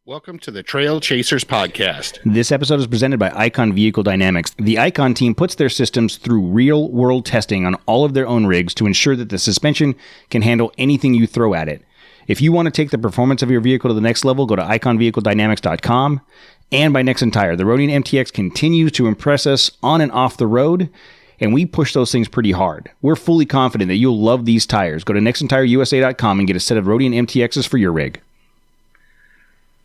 Welcome to the Trailchasers podcast. This episode is presented by Icon Vehicle Dynamics. The Icon team puts their systems through real-world testing on all of their own rigs to ensure that the suspension can handle anything you throw at it. If you want to take the performance of your vehicle to the next level, go to iconvehicledynamics.com. And by Nexen Tire, the Roadian MTX continues to impress us on and off the road, and we push those things pretty hard. We're fully confident that you'll love these tires. Go to nexentireusa.com and get a set of Roadian MTXs for your rig.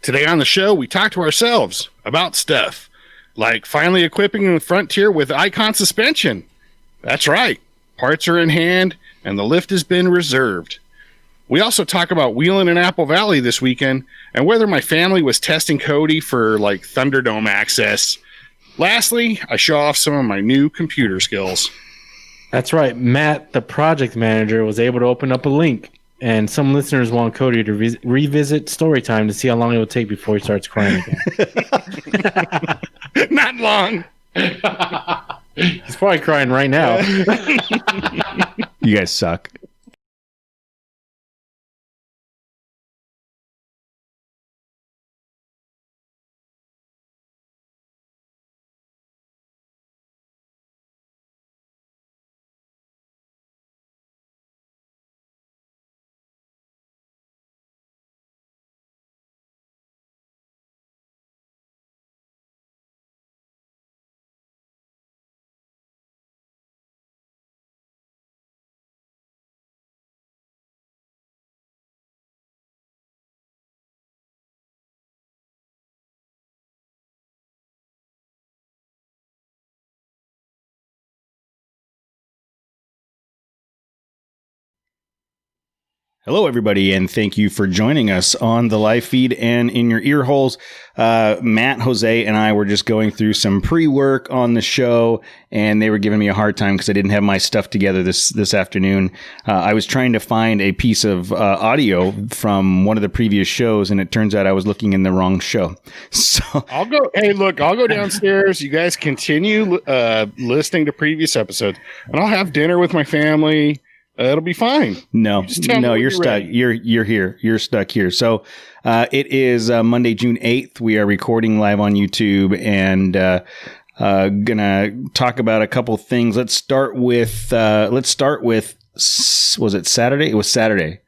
Today on the show, we talk to ourselves about stuff, like finally equipping the Frontier with Icon suspension. That's right. Parts are in hand, and the lift has been reserved. We also talk about wheeling in Apple Valley this weekend, and whether my family was testing Cody for, Thunderdome access. Lastly, I show off some of my new computer skills. That's right. Matt, the project manager, was able to open up a link. And some listeners want Cody to revisit Storytime to see how long it will take before he starts crying again. Not long. He's probably crying right now. You guys suck. Hello, everybody, and thank you for joining us on the live feed and in your ear holes. Matt, Jose, and I were just going through some pre-work on the show, and they were giving me a hard time because I didn't have my stuff together this afternoon. I was trying to find a piece of audio from one of the previous shows, and it turns out I was looking in the wrong show. So I'll go downstairs. You guys continue listening to previous episodes, and I'll have dinner with my family. It'll be fine. No, you're stuck. Ready. You're here. You're stuck here. So it is Monday, June 8th. We are recording live on YouTube and gonna talk about a couple things. Let's start with was it Saturday? It was Saturday.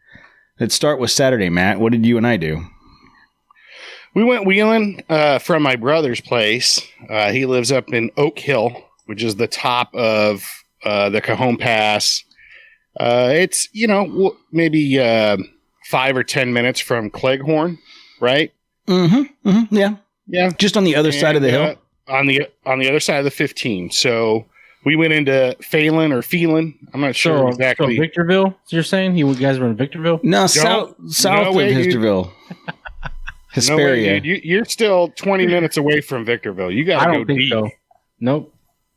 Let's start with Saturday, Matt. What did you and I do? We went wheeling from my brother's place. He lives up in Oak Hill, which is the top of the Cajon Pass. It's, maybe 5 or 10 minutes from Cleghorn, right? Yeah. Just on the other side of the hill? On the other side of the 15. So we went into Phelan. I'm not sure exactly. So Victorville, you're saying? You guys were in Victorville? No, south of Victorville. Hesperia. No way, dude. You're still 20 minutes away from Victorville. You got to go deep. So. Nope.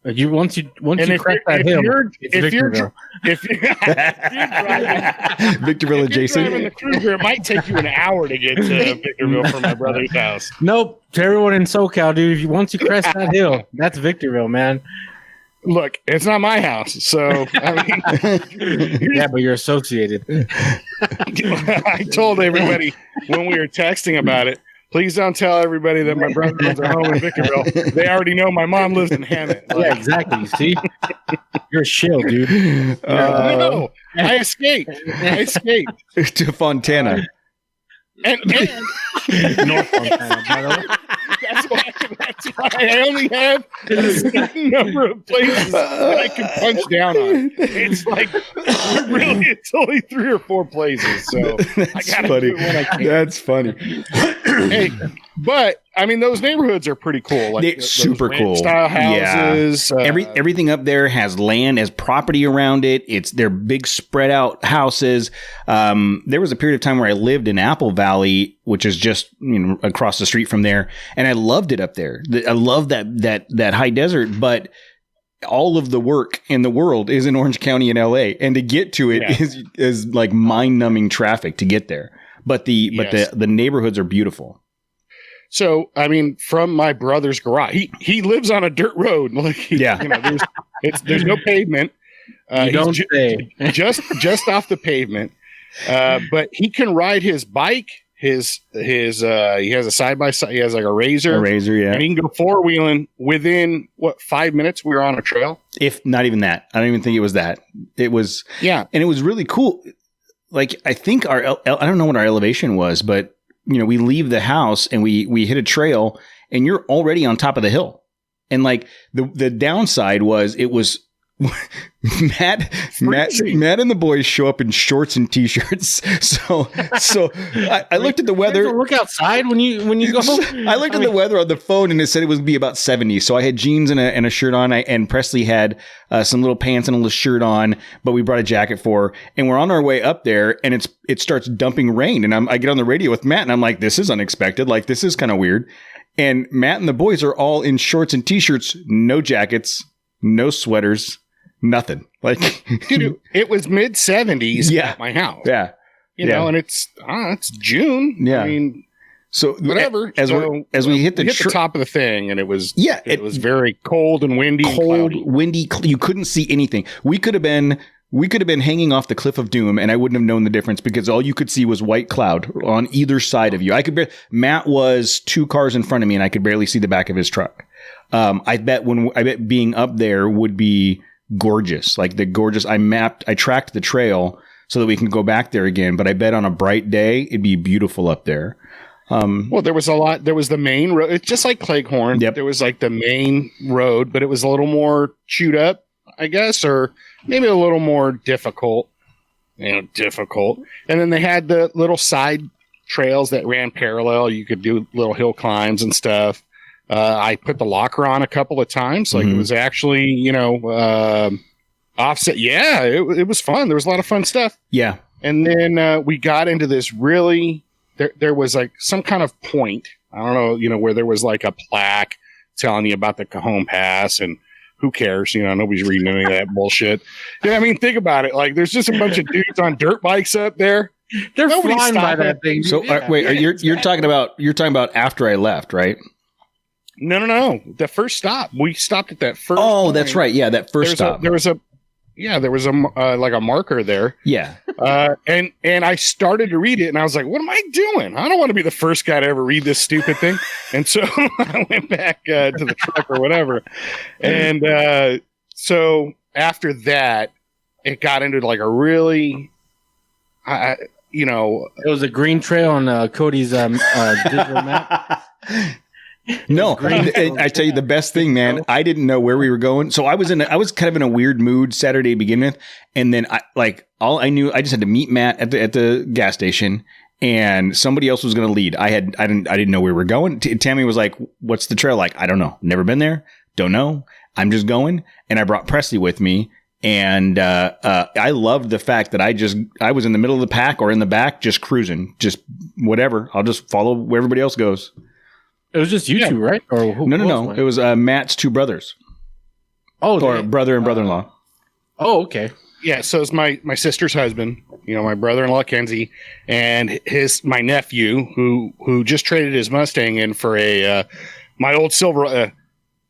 Once you crack that hill, if you're driving Victorville adjacent, driving the Kruger, it might take you an hour to get to Victorville from my brother's house. Nope. To everyone in SoCal, dude, once you crest that hill, that's Victorville, man. Look, it's not my house, so I mean, yeah, but you're associated. I told everybody when we were texting about it. Please don't tell everybody that my brother owns a home in Victorville. They already know my mom lives in Hammett. Yeah, exactly. See? You're a shill, dude. No, I escaped. To Fontana. And North Fontana, by the way. That's why I only have a certain number of places that I can punch down on. It's it's only 3 or 4 places. So I gotta do it when I can. That's funny. Hey, but I mean, those neighborhoods are pretty cool. They're super cool. Style houses. Yeah. Everything up there has land, has property around it. They're big spread out houses. There was a period of time where I lived in Apple Valley, which is just across the street from there, and I loved it up there. I love that high desert, but all of the work in the world is in Orange County and LA, and to get to it is like mind-numbing traffic to get there. But the neighborhoods are beautiful. So, I mean, from my brother's garage, he lives on a dirt road. There's no pavement. Just off the pavement. But he can ride his bike he has a side by side. He has like a razor, yeah. and he can go 4-wheeling within 5 minutes. We were on a trail. If not even that, I don't even think it was that. It was, yeah, and it was really cool. Like, I think I don't know what our elevation was, but we leave the house and we hit a trail, and you're already on top of the hill. And like the downside was it was Matt and the boys show up in shorts and t-shirts. So I looked at the weather. Look outside when you go. I looked at the weather on the phone, and it said it would be about 70. So I had jeans and a shirt on. And Presley had some little pants and a little shirt on, but we brought a jacket for her. And we're on our way up there, and it starts dumping rain. And I get on the radio with Matt, and I'm like, this is unexpected. Like, this is kind of weird. And Matt and the boys are all in shorts and t-shirts, no jackets, no sweaters. Nothing. Like, dude, it was mid 70s at my house. Yeah. You know, and it's June. Yeah. I mean, so whatever. As we hit the top of the thing, and it was it was very cold and windy. Windy. You couldn't see anything. We could have been hanging off the cliff of doom, and I wouldn't have known the difference because all you could see was white cloud on either side of you. Matt was 2 cars in front of me, and I could barely see the back of his truck. I bet being up there would be gorgeous. Like I tracked the trail so that we can go back there again, but I bet on a bright day it'd be beautiful up there. Well, there was the main road. It's just like Cleghorn. Yep. There was like the main road, but it was a little more chewed up, I guess, or maybe a little more difficult. And then they had the little side trails that ran parallel. You could do little hill climbs and stuff. I put the locker on a couple of times. Like, it was actually, offset. Yeah, it was fun. There was a lot of fun stuff. Yeah. And then we got into this really, there was like some kind of point. I don't know, where there was like a plaque telling you about the Cajon Pass, and who cares? Nobody's reading any of that bullshit. Yeah, I mean, think about it. Like, there's just a bunch of dudes on dirt bikes up there. They're flying by that thing. So wait, you're talking about after I left, right? No. The first stop. We stopped at that first. Oh, point. That's right. Yeah, that first stop. There was a like a marker there. Yeah. And I started to read it, and I was like, "What am I doing? I don't want to be the first guy to ever read this stupid thing." And so I went back to the truck or whatever. And so after that, it got into like a really, it was a green trail on Cody's digital map. No, I tell you the best thing, man. I didn't know where we were going, so I was kind of in a weird mood Saturday to begin with, and then all I knew, I just had to meet Matt at the gas station, and somebody else was going to lead. I didn't know where we were going. Tammy was like, "What's the trail like?" I don't know. Never been there. Don't know. I'm just going, and I brought Presley with me. And I loved the fact that I was in the middle of the pack or in the back, just cruising, just whatever. I'll just follow where everybody else goes. It was just you two, right? Or No. It was Matt's 2 brothers. Oh, or brother and brother-in-law. Oh, okay. Yeah, so it's my sister's husband, my brother-in-law Kenzie, and my nephew who just traded his Mustang in for my old Silver,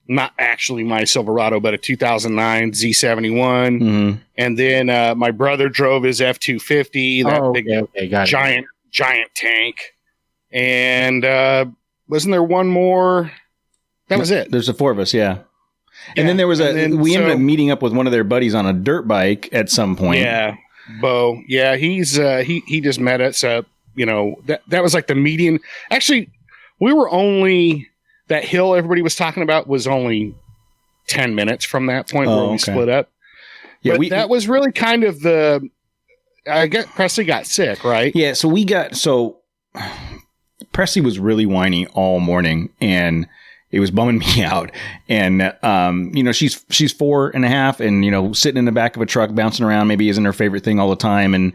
not actually my Silverado, but a 2009 Z71. Mm-hmm. And then my brother drove his F250, that giant tank, and wasn't there one more? That was it. There's the 4 of us, yeah. And then there was we ended up meeting up with one of their buddies on a dirt bike at some point. Yeah, Bo. Yeah, he's he just met us up. That was like the median. Actually, we were only, that hill everybody was talking about was only 10 minutes from that point where we split up. Yeah, but that was really kind of I guess Presley got sick, right? Yeah, so Presley was really whiny all morning, and it was bumming me out. And, she's 4.5 and, sitting in the back of a truck, bouncing around, maybe isn't her favorite thing all the time. And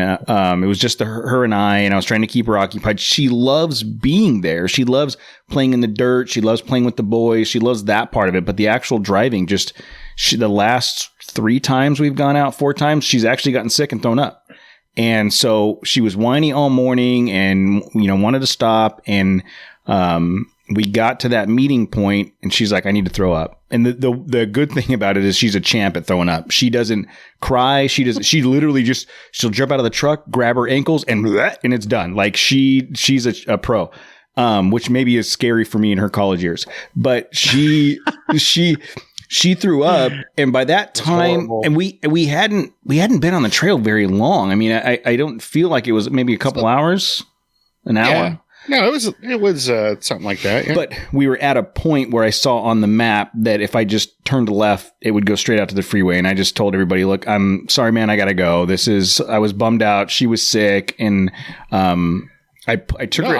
it was just her and I was trying to keep her occupied. She loves being there. She loves playing in the dirt. She loves playing with the boys. She loves that part of it. But the actual driving, the last 3 times we've gone out, 4 times, she's actually gotten sick and thrown up. And so she was whiny all morning and, wanted to stop. And we got to that meeting point and she's like, I need to throw up. And the good thing about it is she's a champ at throwing up. She doesn't cry. She literally she'll jump out of the truck, grab her ankles and it's done. Like she's a pro. Which maybe is scary for me in her college years, but she threw up. And by that time, and we hadn't been on the trail very long. I mean, I don't feel like it was maybe a couple hours, an hour. Yeah. No, it was something like that. Yeah. But we were at a point where I saw on the map that if I just turned left, it would go straight out to the freeway. And I just told everybody, look, I'm sorry, man, I got to go. I was bummed out. She was sick. And, I took her.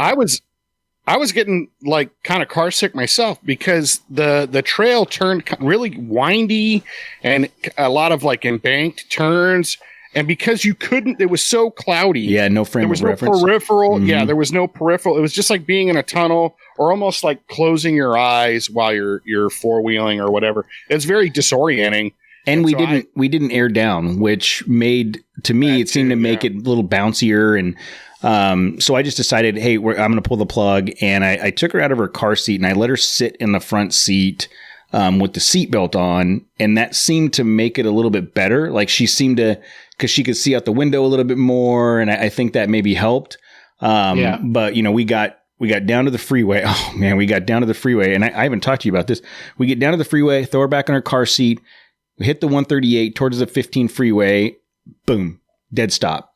I was getting like kind of car sick myself because the trail turned really windy and a lot of like embanked turns. And because it was so cloudy. Yeah, no frame of reference. There was no peripheral. Mm-hmm. Yeah, there was no peripheral. It was just like being in a tunnel or almost like closing your eyes while you're four-wheeling or whatever. It's very disorienting. And we didn't air down, which made, to me, it seemed to make it a little bouncier. And so I just decided, hey, I'm going to pull the plug. And I took her out of her car seat and I let her sit in the front seat with the seatbelt on. And that seemed to make it a little bit better. Like she seemed to, because she could see out the window a little bit more. And I think that maybe helped. But, we got down to the freeway. Oh, man, we got down to the freeway. And I haven't talked to you about this. We get down to the freeway, throw her back in her car seat. We hit the 138 towards the 15 freeway. Boom. Dead stop.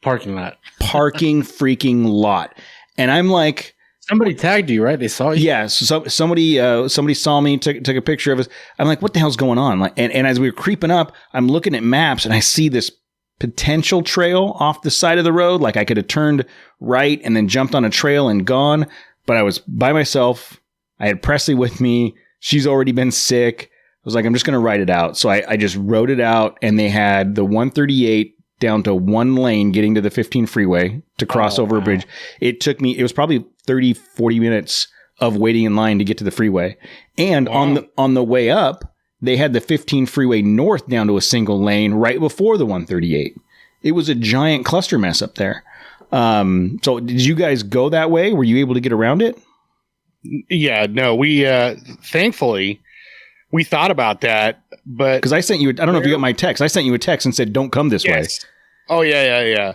Parking lot. Parking freaking lot. And I'm like... Somebody tagged you, right? They saw you? Yeah. So somebody saw me, took a picture of us. I'm like, what the hell's going on? Like, and as we were creeping up, I'm looking at maps and I see this potential trail off the side of the road. Like I could have turned right and then jumped on a trail and gone. But I was by myself. I had Presley with me. She's already been sick. I was like, I'm just going to ride it out. So I just rode it out and they had the 138 down to one lane getting to the 15 freeway to cross over a bridge. It was probably 30, 40 minutes of waiting in line to get to the freeway. And on the way up, they had the 15 freeway north down to a single lane right before the 138. It was a giant cluster mess up there. So did you guys go that way? Were you able to get around it? Yeah, no, we, thankfully, we thought about that, but... Because I sent you, I don't know if you got my text. I sent you a text and said, don't come this way. Oh, yeah.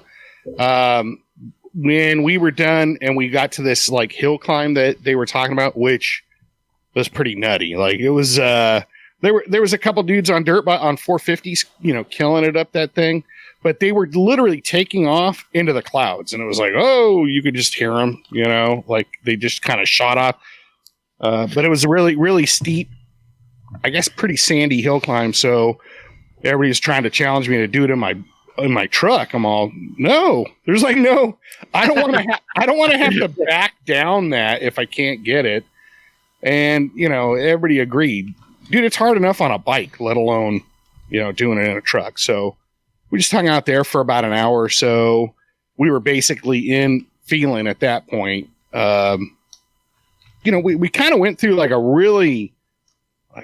When we were done and we got to this like hill climb that they were talking about, which was pretty nutty. Like it was, there was a couple dudes on on 450s, killing it up that thing, but they were literally taking off into the clouds. And it was like, oh, you could just hear them, like they just kind of shot off. But it was a really, really steep, I guess, pretty sandy hill climb. So everybody's trying to challenge me to do it in my truck. I'm all, no, there's like, no, I don't want to have to back down that if I can't get it. And, everybody agreed, dude, it's hard enough on a bike, let alone, doing it in a truck. So we just hung out there for about an hour or so. We were basically in feeling at that point. We kind of went through like a really,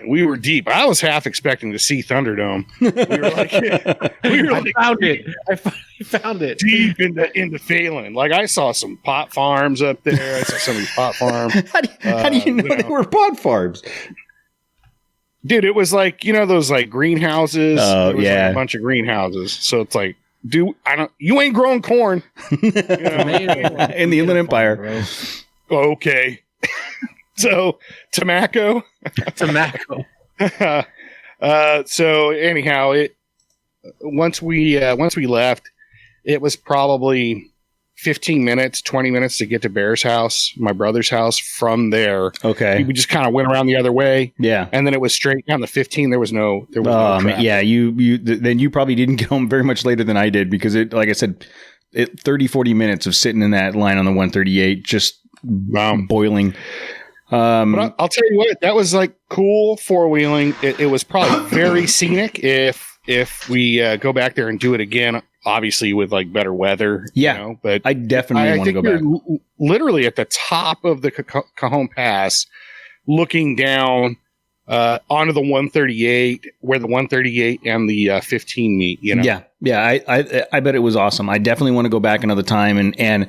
we were deep. I was half expecting to see Thunderdome. I found it. I finally found it. Deep into Phelan. Like I saw some pot farms up there. I saw somebody's pot farm. How do you know they were pot farms? Dude, it was like, those like greenhouses. Oh, yeah. Like a bunch of greenhouses. So it's like, dude, you ain't growing corn. In the Inland Empire. Okay. So Tamaco. So anyhow, once we left, it was probably 15 minutes, 20 minutes to get to Bear's house, my brother's house. From there, okay, we just kind of went around the other way. Yeah, and then it was straight down the 15. There was no traffic. Yeah, then you probably didn't get home very much later than I did because it, like I said, 30, 40 minutes of sitting in that line on the 138, just boiling. But I'll tell you what, that was like cool four-wheeling. It was probably very scenic if we go back there and do it again, obviously with like better weather. Yeah, but I definitely want to go back. Literally at the top of the Cajon Pass, looking down onto the 138, where the 138 and the 15 meet. Yeah. I bet it was awesome. I definitely want to go back another time and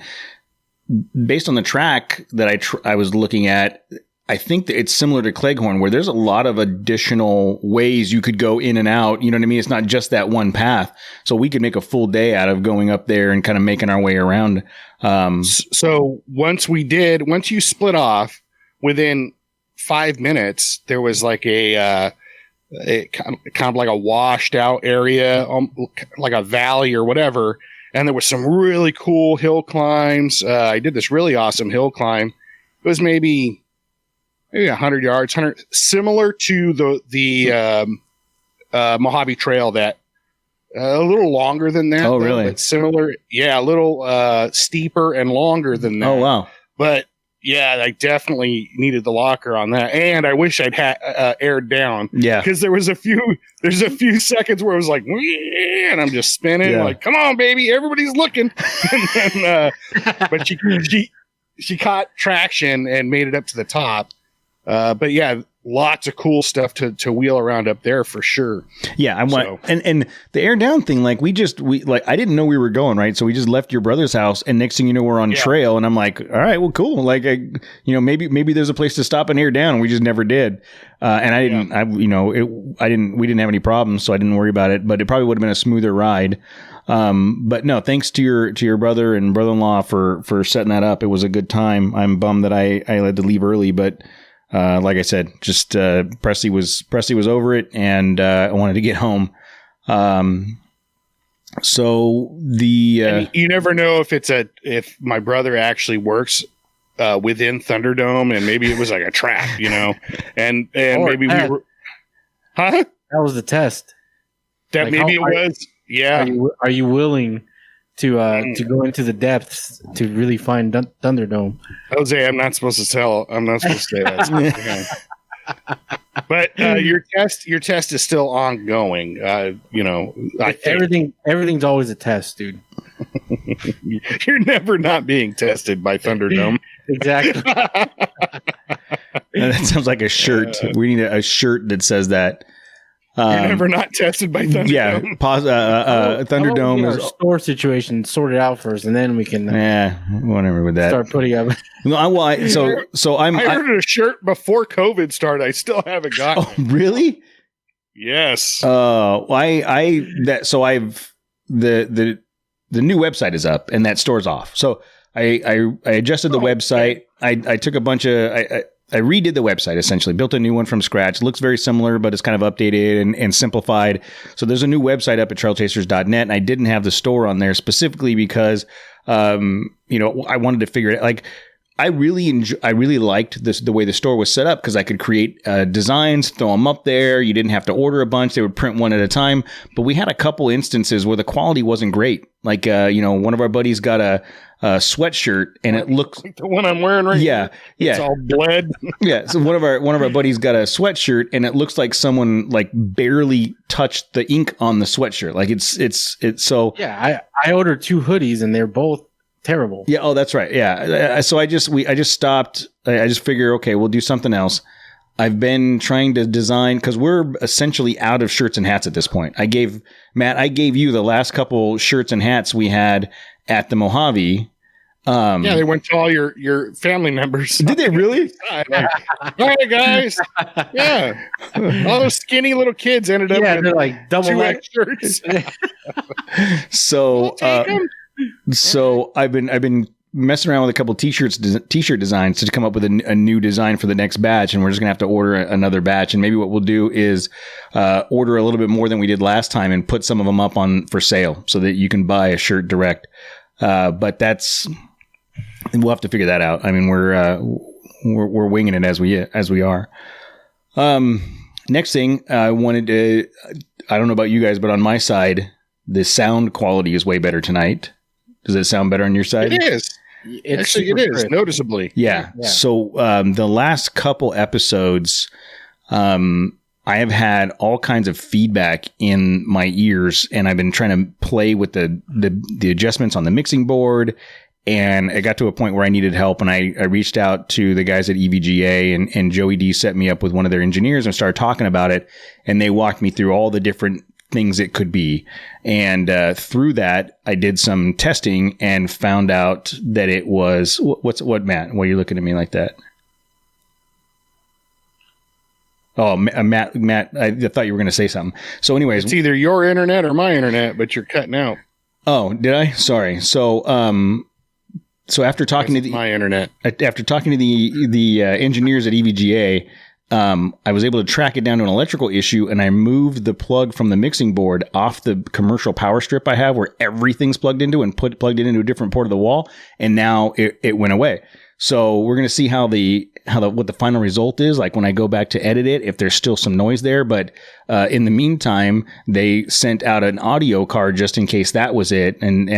based on the track that I was looking at, I think that it's similar to Cleghorn, where there's a lot of additional ways you could go in and out. You know what I mean? It's not just that one path. So we could make a full day out of going up there and kind of making our way around. So once you split off, within 5 minutes, there was like a kind of like a washed out area, like a valley or whatever. And there was some really cool hill climbs. I did this really awesome hill climb. It was maybe 100 yards, similar to the Mojave Trail, that a little longer than that. Oh, really? But similar. Yeah, a little steeper and longer than that. Oh, wow. But yeah, I definitely needed the locker on that. And I wish I'd had aired down. Yeah. Because there's a few seconds where it was like, and I'm just spinning, like, come on, baby, everybody's looking. And then, but she caught traction and made it up to the top. But yeah, lots of cool stuff to wheel around up there for sure. Yeah, and the air down thing, like we I didn't know we were going, right? So we just left your brother's house, and next thing you know, we're on trail, and I'm like, all right, well, cool. Like, maybe there's a place to stop and air down, and we just never did. And we didn't have any problems, so I didn't worry about it. But it probably would have been a smoother ride. But no, thanks to your brother and brother-in-law for setting that up. It was a good time. I'm bummed that I had to leave early, but. Like I said, just Presley was over it, and I wanted to get home. So the you never know if my brother actually works within Thunderdome, and maybe it was like a trap, and maybe we were, huh? That was the test. That like maybe it was. Yeah. Are you willing to go into the depths to really find Thunderdome? Jose, I'm not supposed to say that. But your test is still ongoing. I think everything's always a test, dude. You're never not being tested by Thunderdome. Exactly. That sounds like a shirt. We need a shirt that says that. You're never not tested by Thunderdome. Yeah, Thunderdome is store situation sorted out first, and then we can. Whatever with that. Start putting up. I ordered a shirt before COVID started. I still haven't gotten. Oh, really? Yes. The new website is up, and that store's off. So I adjusted the website. Okay. I took a bunch of. I redid the website, essentially, built a new one from scratch. It looks very similar, but it's kind of updated and simplified. So there's a new website up at trailchasers.net, and I didn't have the store on there specifically because, I wanted to figure it out. Like, I really liked the way the store was set up because I could create designs, throw them up there. You didn't have to order a bunch. They would print one at a time. But we had a couple instances where the quality wasn't great. Like, one of our buddies got a sweatshirt and it looked like the one I'm wearing right now. Yeah. It's all bled. Yeah. So one of our buddies got a sweatshirt and it looks like someone like barely touched the ink on the sweatshirt. Like it's so. Yeah. I ordered 2 hoodies and they're both terrible. Yeah. Oh, that's right. Yeah. So I just stopped. I just figured, okay, we'll do something else. I've been trying to design because we're essentially out of shirts and hats at this point. I gave you the last couple shirts and hats we had at the Mojave. They went to all your family members. Did they really? Hi guys. Yeah. All those skinny little kids ended up with they're like double X shirts. So I've been messing around with a couple t-shirt designs to come up with a new design for the next batch, and we're just gonna have to order another batch. And maybe what we'll do is order a little bit more than we did last time and put some of them up for sale so that you can buy a shirt direct. But we'll have to figure that out. I mean, we're winging it as we are. Next thing I wanted to, I don't know about you guys, but on my side, the sound quality is way better tonight. Does it sound better on your side? It is. It is noticeably. Yeah. So the last couple episodes, I have had all kinds of feedback in my ears, and I've been trying to play with the adjustments on the mixing board. And it got to a point where I needed help, and I reached out to the guys at EVGA, and Joey D set me up with one of their engineers and started talking about it. And they walked me through all the different things it could be. And through that, I did some testing and found out that it was what Matt? Why are you looking at me like that? Oh, Matt, I thought you were going to say something. So anyways, It's either your internet or my internet, but you're cutting out. oh, did I? Sorry. So after talking That's my internet. after talking to the engineers at EVGA, I was able to track it down to an electrical issue, and I moved the plug from the mixing board off the commercial power strip I have where everything's plugged into and plugged it into a different port of the wall. And now it went away. So we're going to see what the final result is. Like when I go back to edit it, if there's still some noise there, but, in the meantime, they sent out an audio card just in case that was it. And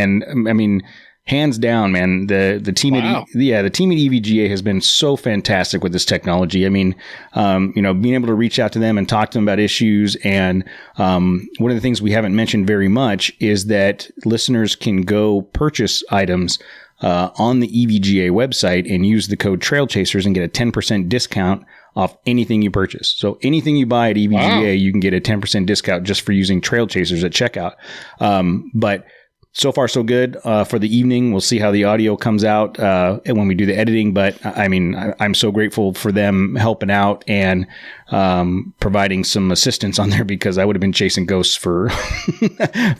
I mean, hands down, man, the team the team at EVGA has been so fantastic with this technology. I mean, being able to reach out to them and talk to them about issues. And, one of the things we haven't mentioned very much is that listeners can go purchase items on the EVGA website and use the code Trailchasers and get a 10% discount off anything you purchase. So anything you buy at EVGA, you can get a 10% discount just for using Trailchasers at checkout. But so far, so good for the evening. We'll see how the audio comes out when we do the editing. But I mean, I'm so grateful for them helping out and providing some assistance on there, because I would have been chasing ghosts for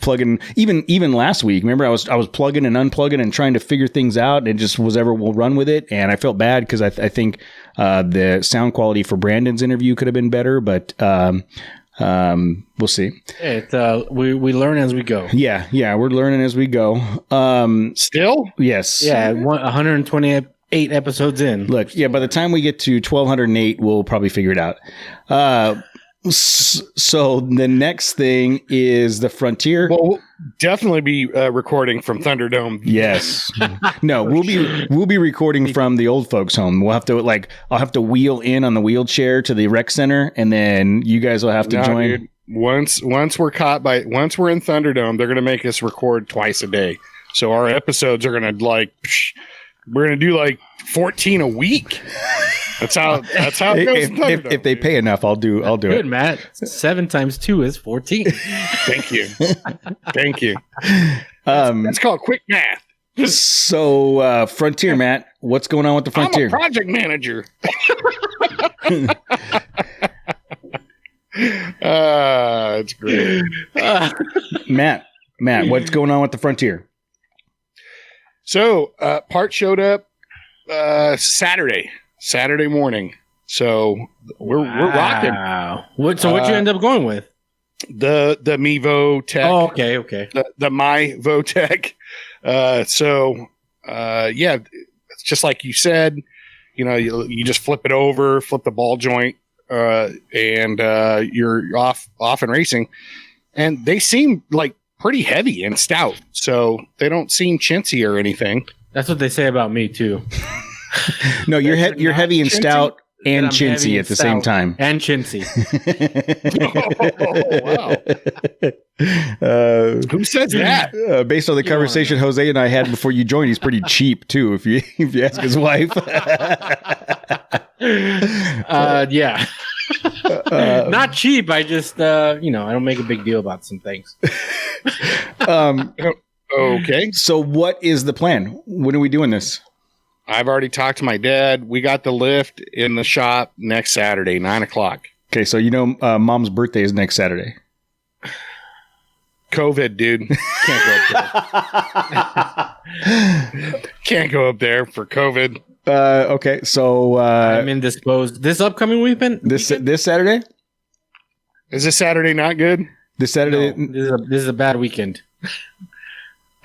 plugging. Even last week, remember I was plugging and unplugging and trying to figure things out. It just was ever we'll run with it, and I felt bad because I think the sound quality for Brandon's interview could have been better, but. We'll see. We learn as we go. Yeah, we're learning as we go. Still? Yes. Yeah, 128 episodes in. Look, yeah, by the time we get to 1208, we'll probably figure it out. So the next thing is the Frontier. Well, we'll definitely be recording from Thunderdome. Yes. No, we'll be recording from the old folks' home. We'll have to I'll have to wheel in on the wheelchair to the rec center, and then you guys will have to join. Dude, once we're in Thunderdome, they're gonna make us record twice a day. So our episodes are gonna we're gonna do 14 a week. That's how it goes. If they pay enough, I'll do Good, it. Matt. 7 times 2 is 14. Thank you. That's called quick math. So, Frontier, Matt, what's going on with the Frontier? I'm a project manager. It's great. Matt, what's going on with the Frontier? So, part showed up Saturday morning. So we're rocking. What'd you end up going with? The Mevo Tech. Oh, okay. The My Votech. Yeah, it's just like you said. You just flip it over, flip the ball joint, and you're off and racing. And they seem pretty heavy and stout, so they don't seem chintzy or anything. That's what they say about me too. No, you're heavy and stout and chintzy at the same time. And chintzy. Wow. Who says that? Based on the conversation Jose and I had before you joined, he's pretty cheap too. If you ask his wife. Yeah. Not cheap. I just I don't make a big deal about some things. Okay. So what is the plan? When are we doing this? I've already talked to my dad. We got the lift in the shop next Saturday, 9:00. Okay, so Mom's birthday is next Saturday. COVID, dude. Can't go up there. Can't go up there for COVID. Okay, so I'm indisposed. This upcoming weekend? This Saturday? Is this Saturday not good? This Saturday? No, this is a bad weekend.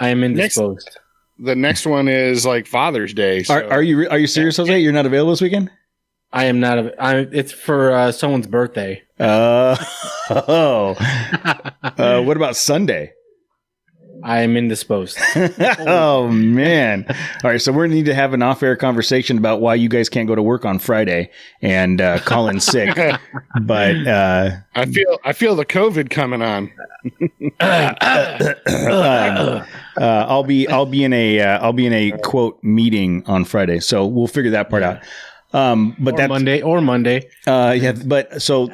I am indisposed. The next one is Father's Day. So. Are you serious, Jose? You're not available this weekend? I am not. It's for someone's birthday. What about Sunday? I am indisposed. Oh, man. All right, so we're going to need to have an off-air conversation about why you guys can't go to work on Friday and call in sick. But I feel the COVID coming on. I'll be in a quote meeting on Friday, so we'll figure that part out. But Monday. Yeah, but so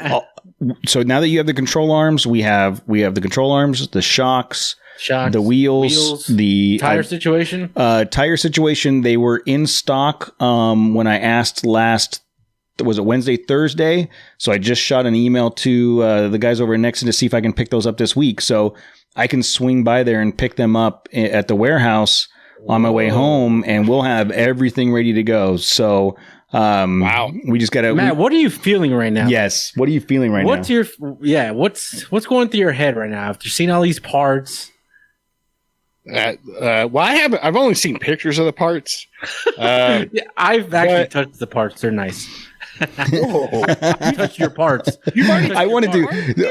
so now that you have the control arms, we have the control arms, the shocks, the wheels, the tire situation. Tire situation. They were in stock when I asked last. Was it Wednesday, Thursday? So I just shot an email to the guys over in Nexon to see if I can pick those up this week. So I can swing by there and pick them up at the warehouse on my way home, and we'll have everything ready to go. So, wow, we just gotta. Matt, what are you feeling right now? Yes, what are you feeling right now? What's going through your head right now after seeing all these parts? Well, I've only seen pictures of the parts. I've actually touched the parts. They're nice. You touched your parts. I wanted to,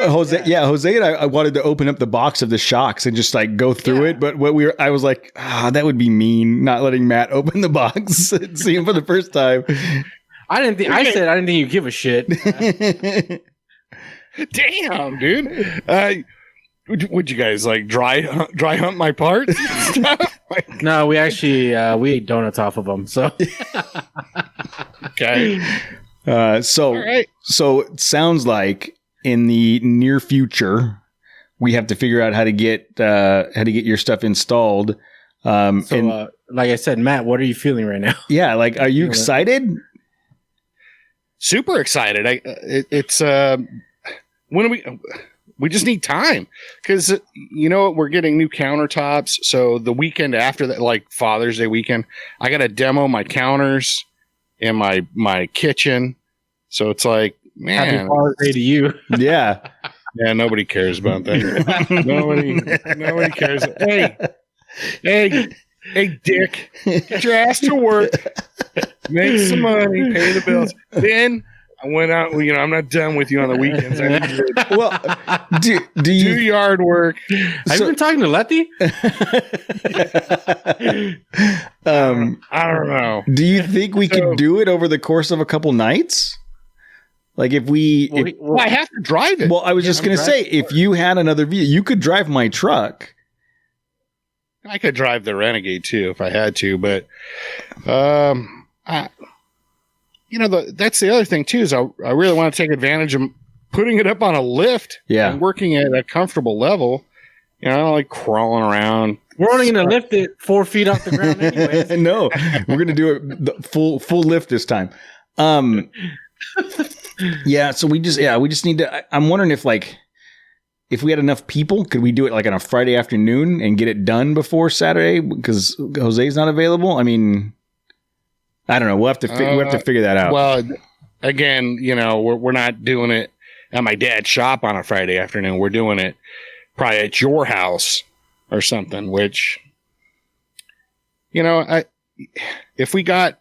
Jose. Yeah, Jose and I wanted to open up the box of the shocks and just like go through it. But I was like, that would be mean, not letting Matt open the box and see him for the first time. I didn't think you'd give a shit. Damn, dude. Would you guys like dry hunt my parts? No, we actually we ate donuts off of them. So okay. So it sounds like in the near future we have to figure out how to get your stuff installed. Like I said, Matt, what are you feeling right now? Yeah, like, are you excited? Super excited. It's when we just need time because we're getting new countertops. So the weekend after that, like Father's Day weekend, I got to demo my counters in my kitchen. So it's like, man, Happy Father's Day to you. Yeah. Yeah. Nobody cares about that. nobody cares. Hey, Dick, get your ass to work, make some money, pay the bills. Then I went out. I'm not done with you on the weekends. I need to Well, do you do yard work? Have you been talking to Letty? I don't know. Do you think we could do it over the course of a couple nights? Like if I have to drive it. Well, I was just going to say, if you had another vehicle, you could drive my truck. I could drive the Renegade too if I had to, but that's the other thing too is I really want to take advantage of putting it up on a lift and working at a comfortable level. I don't like crawling around. We're only going to lift it 4 feet off the ground anyways. No, we're going to do it the full lift this time. Yeah, so we just need to. I'm wondering if we had enough people, could we do it like on a Friday afternoon and get it done before Saturday? Because Jose's not available. I mean, I don't know. We'll have to figure that out. Well, again, we're not doing it at my dad's shop on a Friday afternoon. We're doing it probably at your house or something. Which, if we got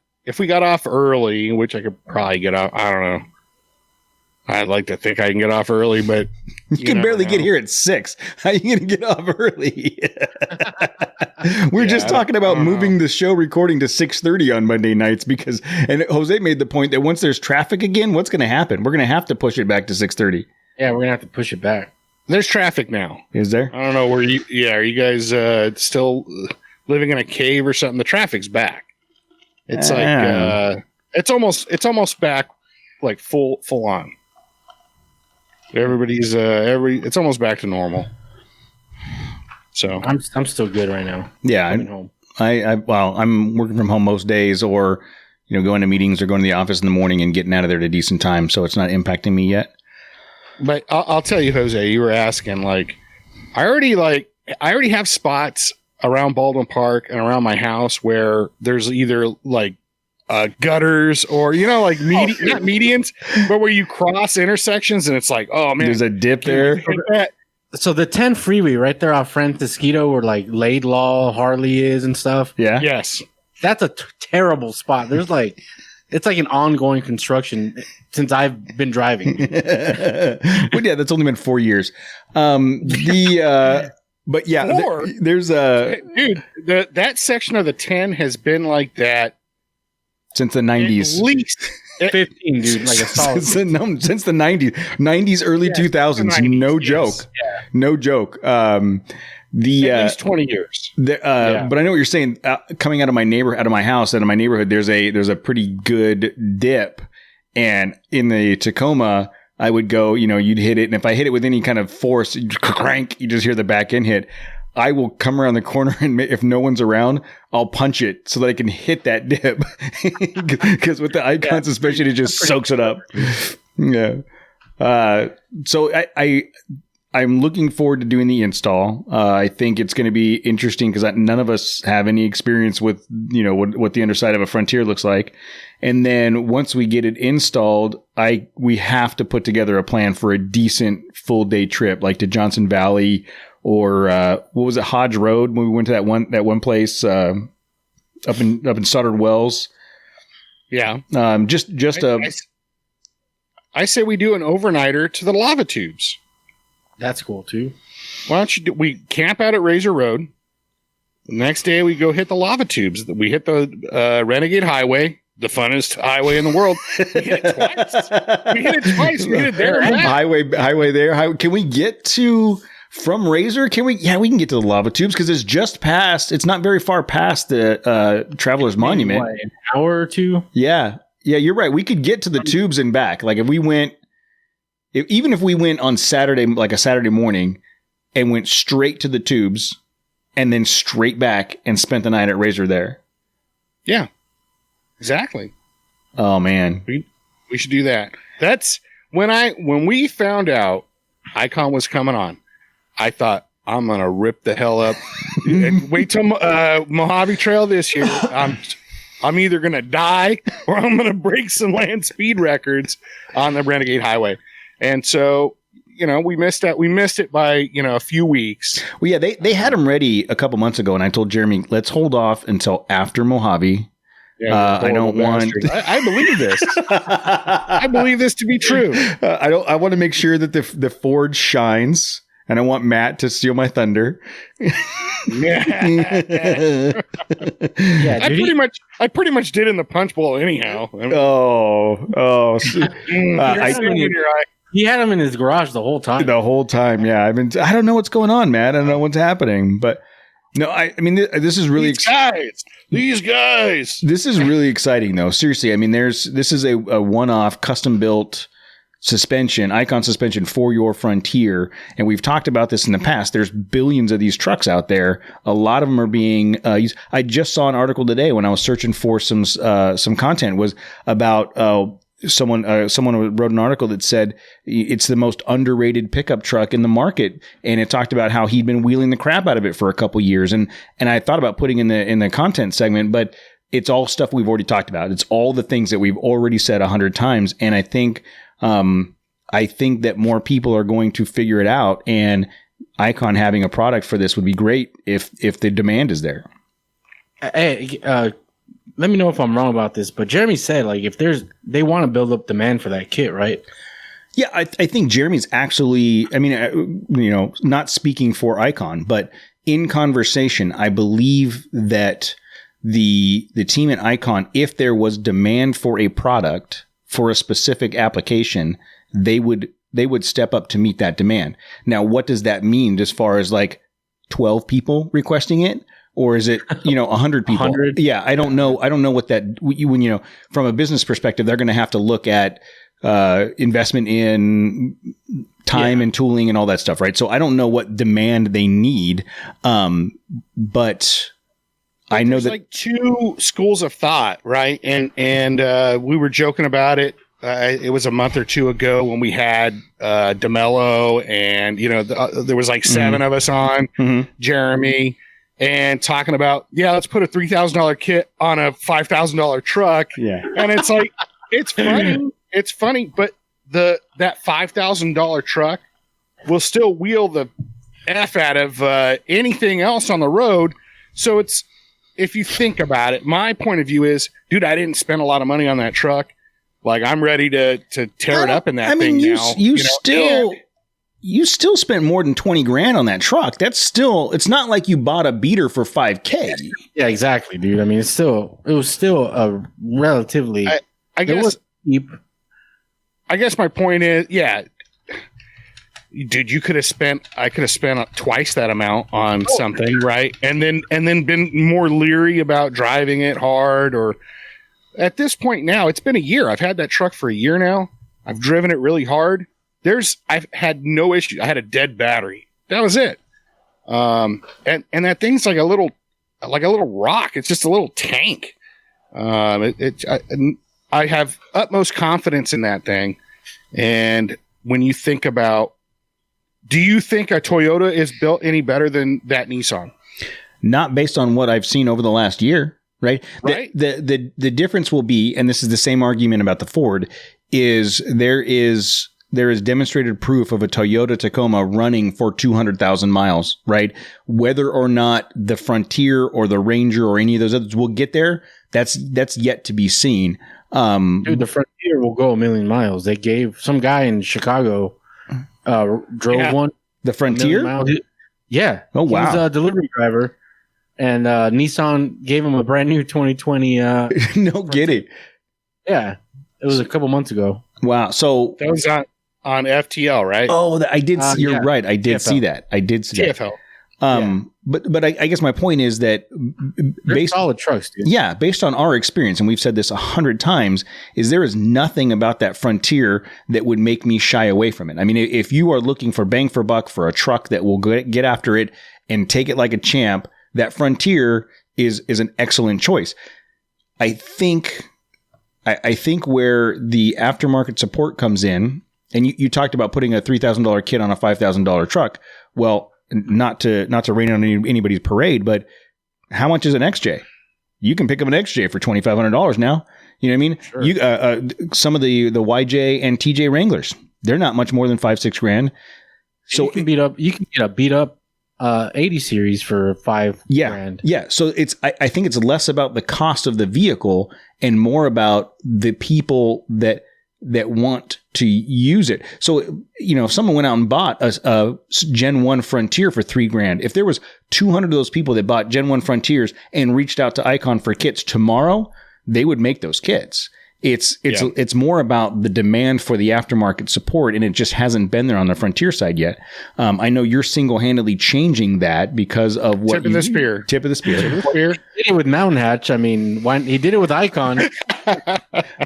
off early, which I could probably get off, I don't know. I'd like to think I can get off early, but you can barely get here at 6. How are you going to get off early? We're just talking about moving the show recording to 6:30 on Monday nights and Jose made the point that once there's traffic again, what's going to happen? We're going to have to push it back to 6:30. Yeah, we're going to have to push it back. There's traffic now. Is there? I don't know where are you guys still living in a cave or something? The traffic's back. It's it's almost back like full on. Everybody's it's almost back to normal. So I'm still good right now. Yeah, I'm home. I'm working from home most days, or going to meetings or going to the office in the morning and getting out of there at a decent time, so it's not impacting me yet. But I'll tell you, Jose, you were asking I already have spots around Baldwin Park and around my house where there's either gutters or not medians, but where you cross intersections and it's like, oh man, there's a dip there. So the 10 freeway right there off Francisquito where Laidlaw, Harley is and stuff. Yeah. Yes. That's a terrible spot. There's it's like an ongoing construction since I've been driving. Well, yeah, that's only been 4 years. But yeah, there's dude, that section of the 10 has been like that since the 90s. At least 15, dude. Like a solid since the 90s, early 2000s. 90s, no joke. Yeah. No joke. At least 20 years. But I know what you're saying. Coming out of my house, out of my neighborhood, there's a pretty good dip, and in the Tacoma, I would go, you'd hit it. And if I hit it with any kind of force, crank, you just hear the back end hit. I will come around the corner and if no one's around, I'll punch it so that I can hit that dip. Because with the icon suspension, it just soaks it up. Yeah. So I'm looking forward to doing the install. I think it's going to be interesting because none of us have any experience with, what the underside of a Frontier looks like. And then once we get it installed, we have to put together a plan for a decent full day trip, like to Johnson Valley or what was it, Hodge Road, when we went to that one place up in Stoddard Wells. Yeah. I say we do an overnighter to the lava tubes. That's cool too. Why don't we camp out at Razor Road? The next day we go hit the lava tubes. We hit the Renegade Highway, the funnest highway in the world. We hit it twice. We hit it there and back. Highway there. Can we get to from Razor? Can we? Yeah, we can get to the lava tubes because it's just past. It's not very far past the Traveler's Monument. What, an hour or two? Yeah, you're right. We could get to the tubes and back. Like if we went. Even if we went on Saturday, like a Saturday morning, and went straight to the tubes and then straight back and spent the night at Razor there. Yeah, exactly. Oh, man. We should do that. That's when we found out Icon was coming on, I thought, I'm going to rip the hell up. Wait till Mojave Trail this year. I'm either going to die or I'm going to break some land speed records on the Renegade Highway. And so, we missed that. We missed it by, a few weeks. Well, yeah, they had them ready a couple months ago, and I told Jeremy, let's hold off until after Mojave. Yeah, I don't want. I believe this. I believe this to be true. I want to make sure that the Ford shines, and I want Matt to steal my thunder. Yeah, I pretty much did in the punch bowl anyhow. He had him in his garage the whole time. The whole time, yeah. I don't know what's going on, man. I don't know what's happening, but no, this is really These guys. This is really exciting, though. Seriously, this is a one-off, custom-built suspension, Icon suspension for your Frontier, and we've talked about this in the past. There's billions of these trucks out there. A lot of them are being used. I just saw an article today when I was searching for some content was about. Someone wrote an article that said it's the most underrated pickup truck in the market, and it talked about how he'd been wheeling the crap out of it for a couple years. And I thought about putting in the content segment, but it's all stuff we've already talked about. It's all the things that we've already said 100 times, and I think that more people are going to figure it out. And Icon having a product for this would be great if the demand is there. Hey, let me know if I'm wrong about this, but Jeremy said if they want to build up demand for that kit, right? Yeah, I think Jeremy's actually, not speaking for Icon, but in conversation, I believe that the team at Icon, if there was demand for a product for a specific application, they would step up to meet that demand. Now, what does that mean as far as 12 people requesting it? Or is it, 100 people? 100? Yeah, I don't know. I don't know what that, when, from a business perspective, they're going to have to look at investment in time and tooling and all that stuff, right? So I don't know what demand they need, but I know that two schools of thought, right? And we were joking about it. It was a month or two ago when we had DeMello and, there was 7 of us on, Jeremy, and talking about, let's put a $3,000 kit on a $5,000 truck. Yeah. And it's it's funny, but that $5,000 truck will still wheel the F out of anything else on the road. So if you think about it, my point of view is, dude, I didn't spend a lot of money on that truck. I'm ready to tear it up in that thing now. You still spent more than 20 grand on that truck. It's not like you bought a beater for $5,000. Yeah, exactly, dude. It was still a relatively, I guess, it was cheap. I guess my point is, dude, I could have spent twice that amount on something, right? And then been more leery about driving it hard. Or at this point now, it's been a year. I've had that truck for a year now. I've driven it really hard. I've had no issue. I had a dead battery. That was it. And that thing's like a little rock. It's just a little tank. I have utmost confidence in that thing. And when you think about, do you think a Toyota is built any better than that Nissan? Not based on what I've seen over the last year, right? Right. The difference will be, and this is the same argument about the Ford, is there is demonstrated proof of a Toyota Tacoma running for 200,000 miles, right? Whether or not the Frontier or the Ranger or any of those others will get there, that's yet to be seen. Dude, the Frontier will go 1,000,000 miles. They gave some guy in Chicago drove one. The Frontier? Yeah. Oh, wow. He was a delivery driver, and Nissan gave him a brand new 2020. No kidding. Yeah. It was a couple months ago. Wow. So that was on FTL, right? Oh, I did. You're right. I did see that. I did see TFL. that. But I guess my point is that based solid trucks, dude. Yeah, based on our experience, and we've said this 100 times, is there is nothing about that Frontier that would make me shy away from it. I mean, if you are looking for bang for buck for a truck that will get after it and take it like a champ, that Frontier is an excellent choice. I think where the aftermarket support comes in, and you talked about putting a $3,000 kit on a $5,000 truck. Well, not to rain on anybody's parade, but how much is an XJ? You can pick up an XJ for $2,500 now. You know what I mean? Sure. You some of the YJ and TJ Wranglers, they're not much more than $5-6 grand. So you can get a beat up 80 series for $5 grand. Yeah. So I think it's less about the cost of the vehicle and more about the people that want to use it. So, if someone went out and bought a Gen 1 Frontier for $3 grand, if there was 200 of those people that bought Gen 1 Frontiers and reached out to Icon for kits tomorrow, they would make those kits. It's more about the demand for the aftermarket support, and it just hasn't been there on the Frontier side yet. I know you're single-handedly changing that because of what Tip of the spear. Tip of the spear. He did it with Mountain Hatch. I mean, he did it with Icon.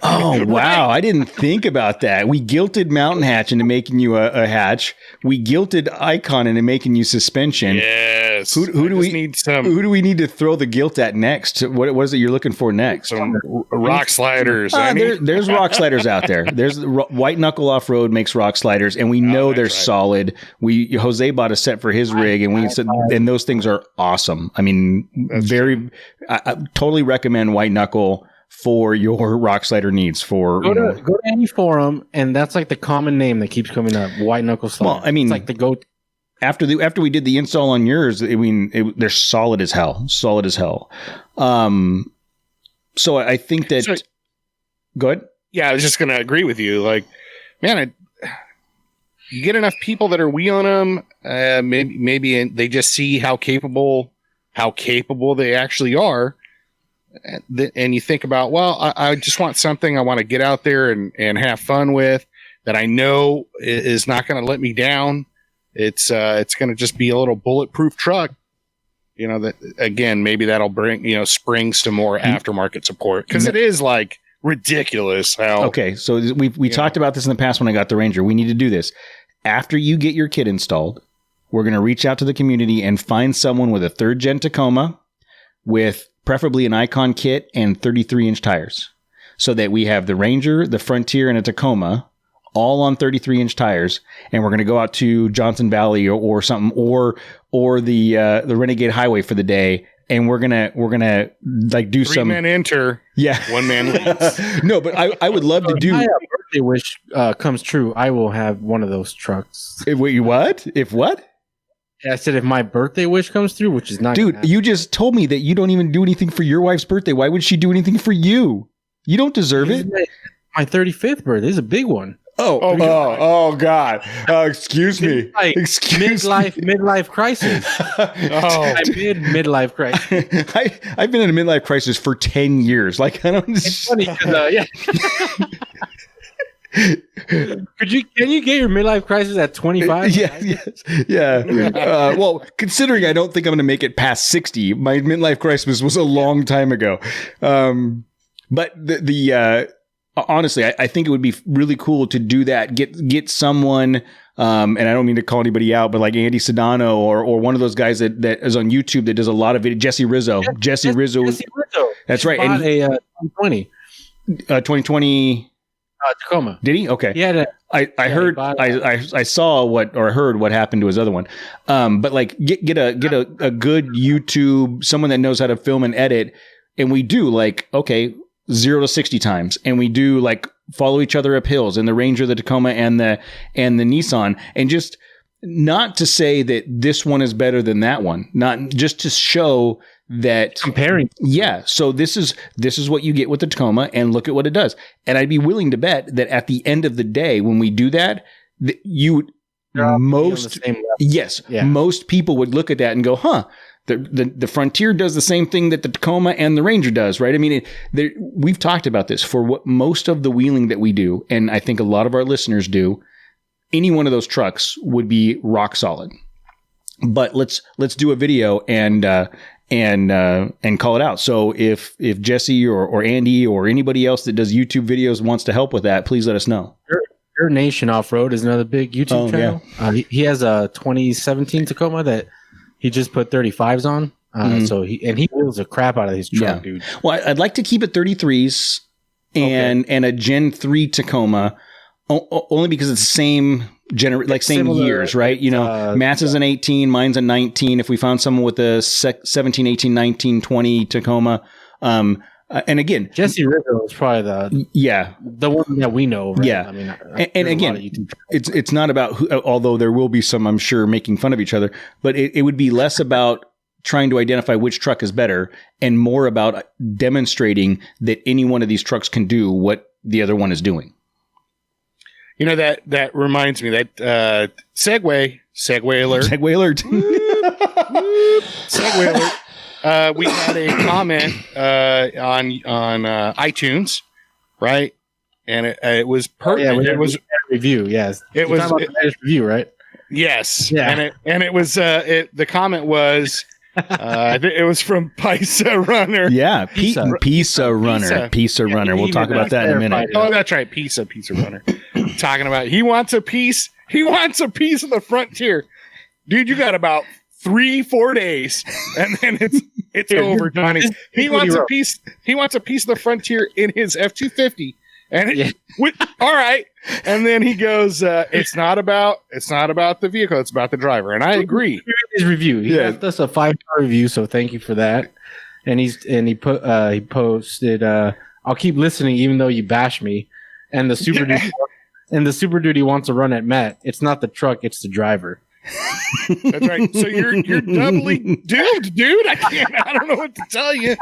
Oh, wow. I didn't think about that. We guilted Mountain Hatch into making you a hatch. We guilted Icon into making you suspension. Yes. Who do we need to throw the guilt at next? What is it you're looking for next? Some rock sliders. There's rock sliders out there. There's White Knuckle Off Road makes rock sliders, and we know they're solid. Jose bought a set for his rig, and those things are awesome. I mean, I totally recommend White Knuckle for your rock slider needs. Go to any forum, and that's like the common name that keeps coming up. White Knuckle Slider. Well, I mean, it's like the go. After we did the install on yours, I mean, they're solid as hell. Solid as hell. So I think that. Go ahead. Yeah, I was just going to agree with you. Like, man, you get enough people that are wheeling them, maybe they just see how capable they actually are. And you think about, well, I just want something I want to get out there and have fun with that I know is not going to let me down. It's going to just be a little bulletproof truck. That again, maybe that'll bring, springs to more aftermarket support, because it is like ridiculous how. Okay. So we talked about this in the past when I got the Ranger. We need to do this. After you get your kit installed, we're going to reach out to the community and find someone with a 3rd gen Tacoma with preferably an Icon kit and 33-inch tires, so that we have the Ranger, the Frontier, and a Tacoma all on 33-inch tires, and we're going to go out to Johnson Valley or something, or the Renegade Highway for the day, and we're gonna like do 3 men enter, 1 man leaves. No, but I would love to do. If my birthday wish comes true, I will have one of those trucks. If what? I said if my birthday wish comes through, which is not. Dude, you just told me that you don't even do anything for your wife's birthday. Why would she do anything for you? You don't deserve it. My 35th birthday is a big one. Oh God! Excuse me. Midlife crisis. Midlife crisis. I've been in a midlife crisis for 10 years. Like, I don't. It's funny because Can you get your midlife crisis at 25? Yeah. Well, considering I don't think I'm going to make it past 60, my midlife crisis was a long time ago. But honestly, I think it would be really cool to do that. Get someone, and I don't mean to call anybody out, but like Andy Sedano or one of those guys that is on YouTube that does a lot of video. Jesse Rizzo. Jesse Rizzo. That's right. And he bought a 2020 Tacoma. Did he? Okay. Yeah. I heard. I saw heard what happened to his other one. But like get a good YouTube, someone that knows how to film and edit, and we do like 0 to 60 times, and we do like follow each other up hills in the Ranger, the Tacoma, and the Nissan, and just not to say that this one is better than that one, not just to show that comparing. Yeah. So this is what you get with the Tacoma, and look at what it does. And I'd be willing to bet that at the end of the day, when we do that, most people would look at that and go, huh, the Frontier does the same thing that the Tacoma and the Ranger does, right? I mean, we've talked about this for what most of the wheeling that we do, and I think a lot of our listeners do. Any one of those trucks would be rock solid. But let's do a video and call it out. So if Jesse or Andy or anybody else that does YouTube videos wants to help with that, please let us know. Your Nation Off-Road is another big YouTube channel. Yeah. He has a 2017 Tacoma that he just put 35s on. So he wheels the crap out of his truck, dude. Well, I'd like to keep it 33s and a Gen 3 Tacoma, only because it's the same same years, right? You know, Matt's is an 18, mine's a 19. If we found someone with a 17, 18, 19, 20 Tacoma, and again, Jesse Rizzo is probably the one that we know, right? Yeah. I mean, and again, it's not about who, although there will be some, I'm sure, making fun of each other, but it would be less about trying to identify which truck is better and more about demonstrating that any one of these trucks can do what the other one is doing. You know, that reminds me that Segway alert. Segway alert. Segway alert. We had a comment on iTunes, right? And it was pertinent. It was a review. Yes, it was a review, right? Yes. Yeah. And it was the comment was. It was from Pisa Runner. Yeah, Pisa Runner. We'll talk about that in a minute. Oh, that's right, Pisa Runner. Talking about he wants a piece of the Frontier, dude. You got about 3-4 days, and then it's over, Johnny. He wants a piece. He wants a piece of the Frontier in his F-250, and all right. And then he goes, "It's not about the vehicle. It's about the driver." And I agree. His review. He left us a 5-star review, so thank you for that. And he posted, "I'll keep listening even though you bash me." And the Super Duty wants to run at Matt. It's not the truck, it's the driver. That's right. So you're doubly doomed, dude. I don't know what to tell you.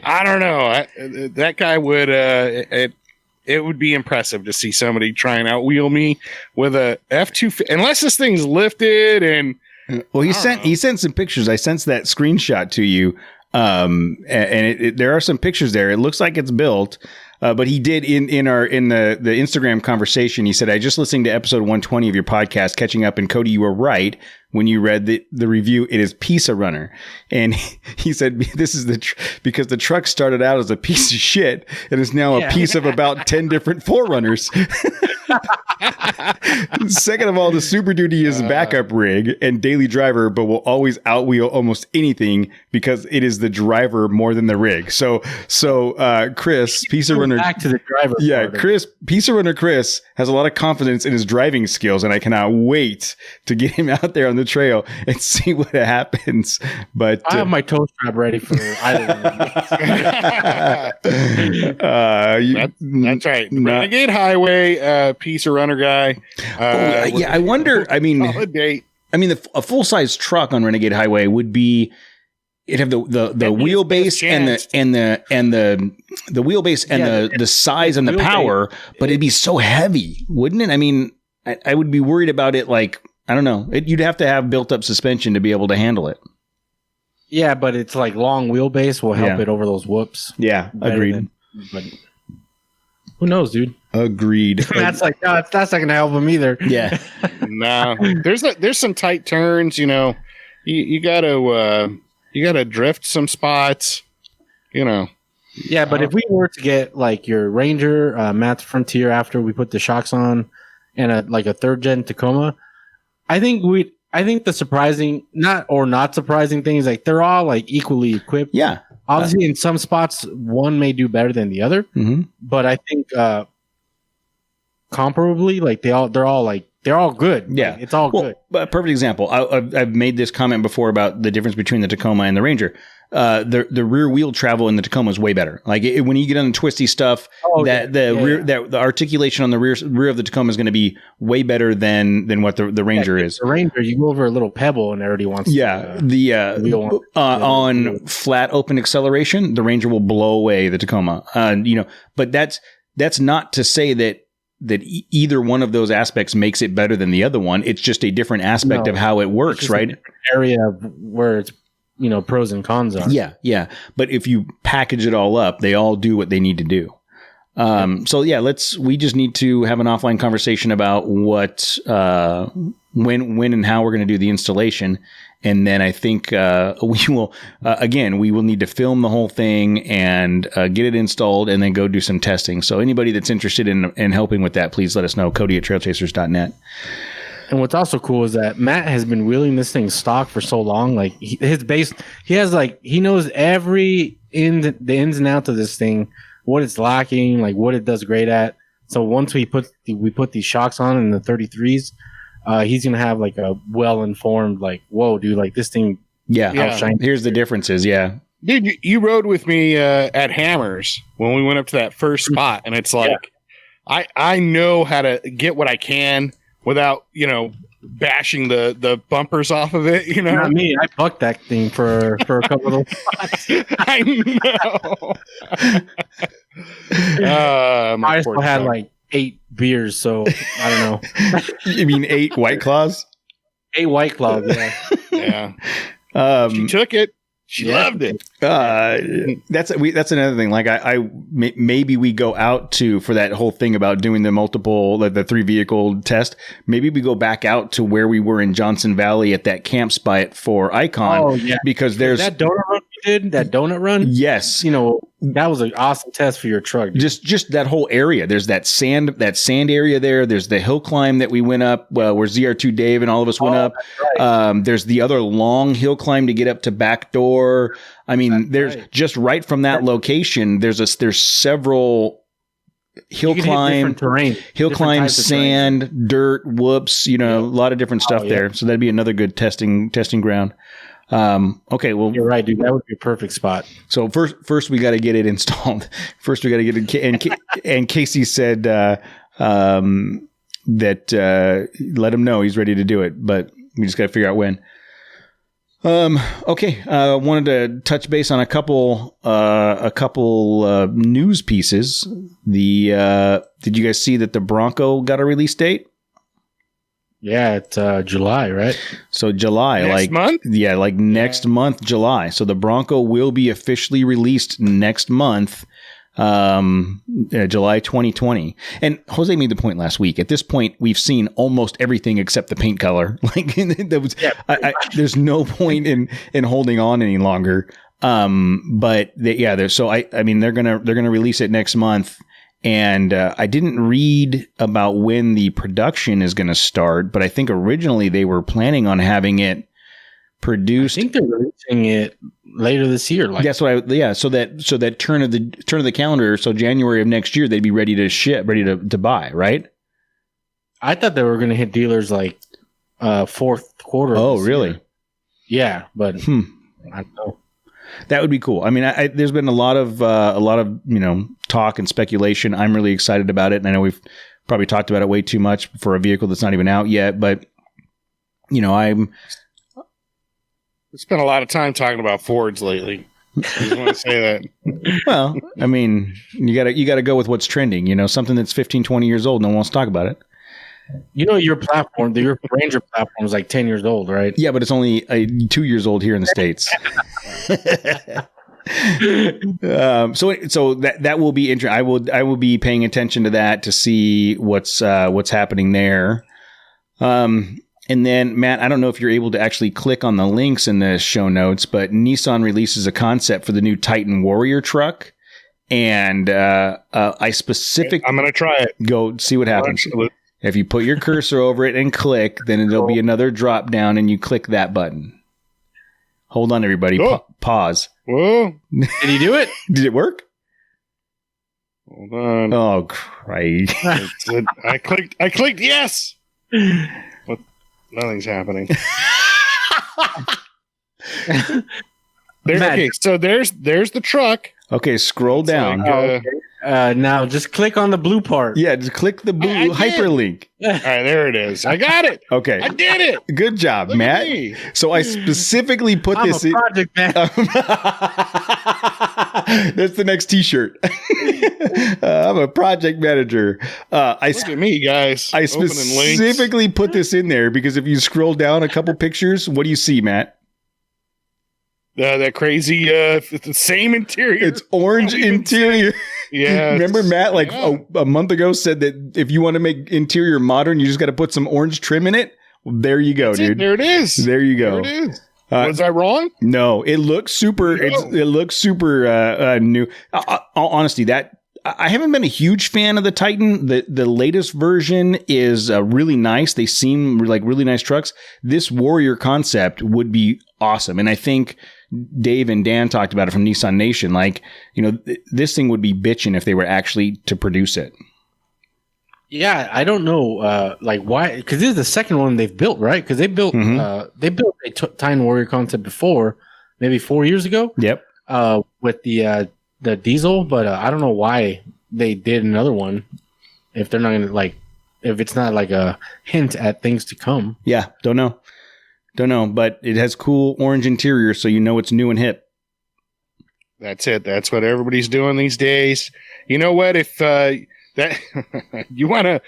I don't know. That guy would. It would be impressive to see somebody try and outwheel me with a F2, unless this thing's lifted and. Well, he sent some pictures. I sent that screenshot to you, and there are some pictures there. It looks like it's built, but he did in the Instagram conversation. He said, "I just listened to episode 120 of your podcast, catching up, and Cody, you were right when you read the review. It is Pisa Runner," and he said, "This is because the truck started out as a piece of shit and is now a piece of about 10 different Forerunners." Second of all, the Super Duty is backup rig and daily driver, but will always outwheel almost anything because it is the driver more than the rig. So Chris, Pisa Runner, back to the driver. Yeah, Pisa Runner Chris has a lot of confidence in his driving skills, and I cannot wait to get him out there on the trail and see what happens. But I have my toe strap ready for either one. That's right. Renegade Highway, Pisa Runner guy. I wonder. I mean, a full size truck on Renegade Highway would be. It'd have the wheelbase and the wheelbase and the size and the power, but it'd be so heavy, wouldn't it? I mean, I would be worried about it. Like, I don't know. You'd have to have built up suspension to be able to handle it. Yeah, but it's like long wheelbase will help it over those whoops. Yeah, agreed. But who knows, dude? Agreed. That's like, no, that's not going to help him either. Yeah. No, there's some tight turns. You know, you got to drift some spots. You know. Yeah, but if we were to get like your Ranger, Matt's Frontier after we put the shocks on, and a third gen Tacoma, I think the surprising, not surprising thing is like they're all like equally equipped. Yeah. Obviously, in some spots, one may do better than the other, but I think comparably, like they're all good. Yeah, like, it's all good. But perfect example. I've made this comment before about the difference between the Tacoma and the Ranger. The rear wheel travel in the Tacoma is way better. Like when you get on the twisty stuff, the articulation on the rear of the Tacoma is going to be way better than what the Ranger is. The Ranger, you go over a little pebble and it already wants. On flat open acceleration, the Ranger will blow away the Tacoma. But that's not to say that either one of those aspects makes it better than the other one. It's just a different aspect of how it works, right? Area where it's pros and cons are. Yeah. But if you package it all up, they all do what they need to do. So yeah, we just need to have an offline conversation about what, when and how we're going to do the installation. And then I think, we will need to film the whole thing and, get it installed and then go do some testing. So anybody that's interested in helping with that, please let us know. Cody@trailchasers.net. And what's also cool is that Matt has been wheeling this thing stock for so long. Like he knows the ins and outs of this thing, what it's lacking, like what it does great at. So once we put these shocks on in the 33s, he's gonna have like a well-informed, like, whoa, dude, like this thing. Yeah. Here's the differences. Yeah. Dude, you rode with me at Hammers when we went up to that first spot, and it's like, I know how to get what I can without, bashing the bumpers off of it, Not me. I bucked that thing for a couple of those spots. I know. I still had like 8 beers, so I don't know. You mean 8 White Claws? 8 White Claws, yeah. Yeah. She took it. She loved it. That's another thing. Like maybe we go out for that whole thing about doing the 3 vehicle test. Maybe we go back out to where we were in Johnson Valley at that camp spot for Icon. Oh yeah, because there's that donut run you did. That donut run. Yes, that was an awesome test for your truck. Dude. Just that whole area. There's that sand area there. There's the hill climb that we went up where ZR2 Dave and all of us went up. Right. There's the other long hill climb to get up to Backdoor. I mean, just right from that location. There's several hill climb, sand, dirt, whoops. A lot of different stuff there. So that'd be another good testing ground. Okay, well, you're right, dude. That would be a perfect spot. So first we got to get it installed. First we got to get it. And Casey said that let him know he's ready to do it, but we just got to figure out when. Okay. Wanted to touch base on a couple news pieces. Did you guys see that the Bronco got a release date? Yeah, it's July, right? So July, next month? Yeah, next month, July. So the Bronco will be officially released next month, July 2020. And Jose made the point last week. At this point, we've seen almost everything except the paint color. There's no point in holding on any longer. But they're gonna release it next month. And I didn't read about when the production is going to start, but I think originally they were planning on having it produced. I think they're releasing it later this year. That's what So that turn of the calendar, so January of next year, they'd be ready to ship, ready to buy, right? I thought they were going to hit dealers fourth quarter. Oh, really? Year. Yeah, but I don't know. That would be cool. I mean, there's been a lot of talk and speculation. I'm really excited about it, and I know we've probably talked about it way too much for a vehicle that's not even out yet. But we spent a lot of time talking about Fords lately. I just want to say that. Well, I mean, you got to go with what's trending. Something that's 15, 20 years old, no one wants to talk about it. Your platform, your Ranger platform is like 10 years old, right? Yeah, but it's only 2 years old here in the States. So that will be interesting. I will be paying attention to that to see what's happening there. And then Matt, I don't know if you're able to actually click on the links in the show notes, but Nissan releases a concept for the new Titan Warrior truck. And I specifically... I'm going to try it. Go see what happens. If you put your cursor over it and click, then there'll be another drop down and you click that button. Hold on, everybody. Pause. Whoa. Did he do it? Did it work? Hold on. Oh, Christ. I clicked yes. What? Nothing's happening. Okay, so there's the truck. Okay, scroll down. Like, now just click on the blue part. Yeah, just click the blue hyperlink. All right, there it is. I got it. Okay. I did it. Good job, Look Matt. at me. So I specifically put I'm this a in. project man. That's the next t-shirt. I'm a project manager. Look at me, guys. I Opening specifically put this in there because if you scroll down a couple pictures, what do you see, Matt? That crazy, the same interior. It's orange interior. Yeah. Remember Matt, like a month ago, said that if you want to make interior modern, you just got to put some orange trim in it. Well, there you go, dude. There it is. There you go. There it is. Was I wrong? No, it looks super. It looks super new. Honestly, that I haven't been a huge fan of the Titan. The latest version is really nice. They seem like really nice trucks. This Warrior concept would be awesome, and I think Dave and Dan talked about it from Nissan Nation. Like, this thing would be bitching if they were actually to produce it. Yeah, I don't know, like why? Because this is the second one they've built, right? Because they built a Titan Warrior concept before, maybe 4 years ago. Yep. With the diesel, but I don't know why they did another one. If they're not gonna if it's not like a hint at things to come. Yeah, don't know, but it has cool orange interior, so it's new and hip. That's it. That's what everybody's doing these days. You know what? If that you wanna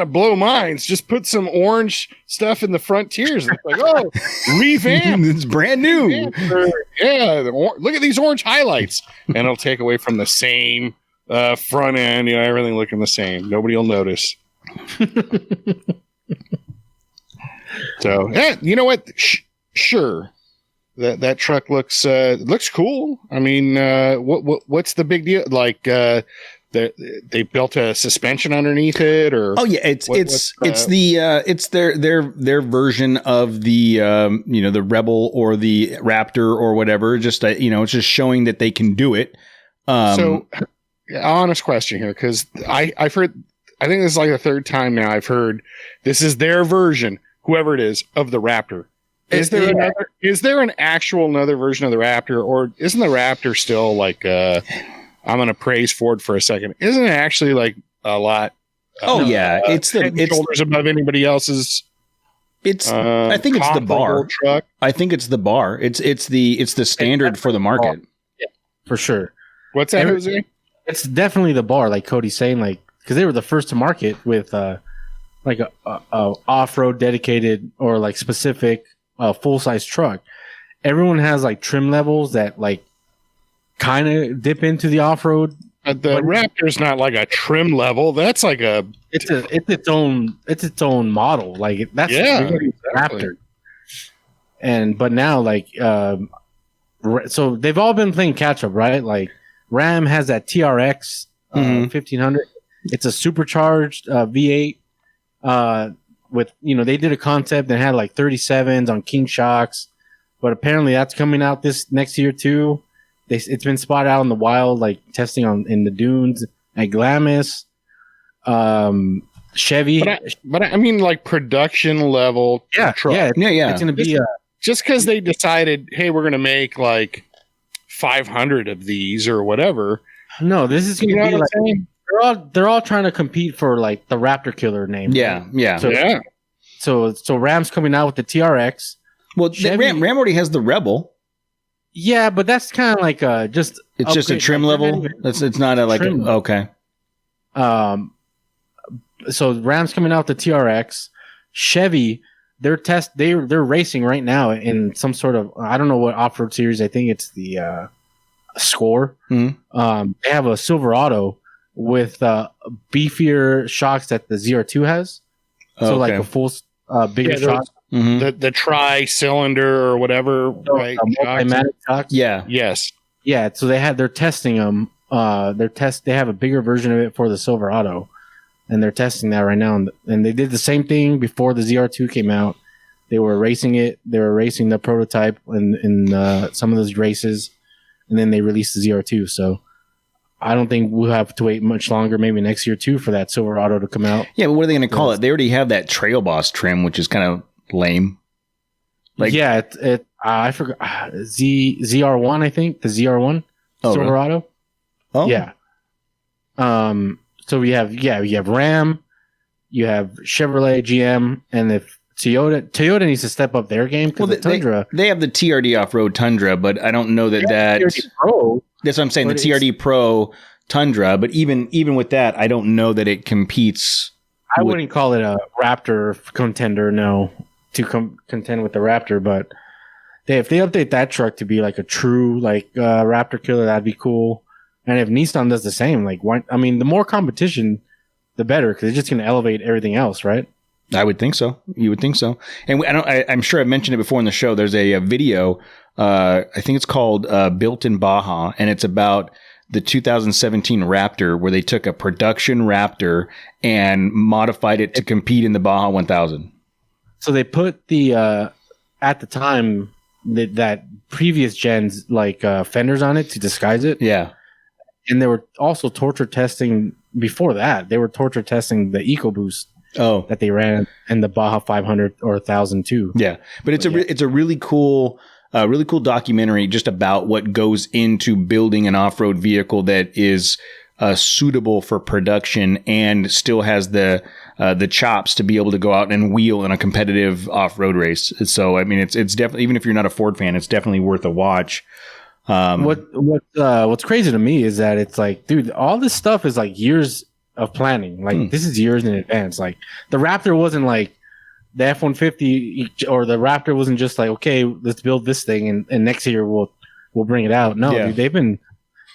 blow minds, just put some orange stuff in the frontiers. It's like, oh, revamp. It's brand new. Look at these orange highlights, and it'll take away from the same front end. Everything looking the same. Nobody will notice. So, you know what? Sure, that truck looks cool. I mean, what's the big deal? Like, they built a suspension underneath it, or it's their version of the the Rebel or the Raptor or whatever. Just it's just showing that they can do it. So, honest question here, because I've heard. I think this is like the third time now I've heard this is their version, whoever it is, of the Raptor. Is there an actual another version of the Raptor, or isn't the Raptor still like I'm going to praise Ford for a second. Isn't it actually like a lot? It's shoulders above anybody else's. I think it's the bar. Truck. I think it's the bar. It's the standard for the market. Yeah, for sure. What's that, Jose? It's definitely the bar, like Cody's saying, like because they were the first to market with like a off-road dedicated or like specific full-size truck. Everyone has like trim levels that like kind of dip into the off-road. The Raptor's not like a trim level. That's like it's its own model. Like that's exactly. Raptor. But now like so they've all been playing catch up, right? Like Ram has that TRX 1500. It's a supercharged V8 with they did a concept that had like 37s on King shocks, but apparently that's coming out this next year too. It's been spotted out in the wild, like testing in the dunes at Glamis, Chevy. But I mean, like production level. Truck. Yeah. It's going to be just because they decided, hey, we're going to make like 500 of these or whatever. No, this is going to be like they're all trying to compete for like the Raptor killer name. Yeah, right? yeah. So Ram's coming out with the TRX. Well, Ram already has the Rebel. Yeah, but that's kind of like just it's just a trim level. It's not a like okay. So Ram's coming out with the TRX. Chevy, they're racing right now in some sort of I don't know what off-road series. I think it's the Score. Mm-hmm. They have a Silverado with beefier shocks that the ZR2 has. So like a full bigger shock. Mm-hmm. The tri-cylinder or whatever, right? Multimatic shocks. Yeah. Yes. Yeah. So they're testing them They have a bigger version of it for the Silverado, and they're testing that right now. And they did the same thing before the ZR2 came out. They were racing it. They were racing the prototype in some of those races, and then they released the ZR2. So I don't think we'll have to wait much longer, maybe next year too, for that Silverado to come out. Yeah, but what are they going to call it? They already have that Trail Boss trim, which is kind of lame. Like, yeah, I forgot ZR1. I think the ZR1 Silverado. Really? Oh, yeah. So we have Ram, you have Chevrolet, GM, and if Toyota needs to step up their game because the Tundra. They have the TRD off-road Tundra, but I don't know that TRD Pro. That's what I'm saying. The TRD Pro Tundra, but even with that, I don't know that it competes. I wouldn't call it a Raptor contender, no, to contend with the Raptor. But if they update that truck to be like a true Raptor killer, that'd be cool. And if Nissan does the same, the more competition, the better, because it's just going to elevate everything else, right? I would think so. You would think so. And I'm sure I mentioned it before in the show. There's a video. I think it's called Built in Baja, and it's about the 2017 Raptor, where they took a production Raptor and modified it to compete in the Baja 1000. So they put the at the time that previous gens fenders on it to disguise it. Yeah, and they were also torture testing before that. They were torture testing the EcoBoost. That they ran in the Baja 500 or 1000 too. Yeah, but it's a really cool documentary just about what goes into building an off-road vehicle that is suitable for production and still has the chops to be able to go out and wheel in a competitive off-road race. So I mean, it's definitely, even if you're not a Ford fan, it's definitely worth a watch. What's crazy to me is that it's like, dude, all this stuff is like years of planning. This is years in advance. Like the Raptor wasn't like the F-150 or the Raptor wasn't just like, okay, let's build this thing and next year we'll bring it out. No, dude,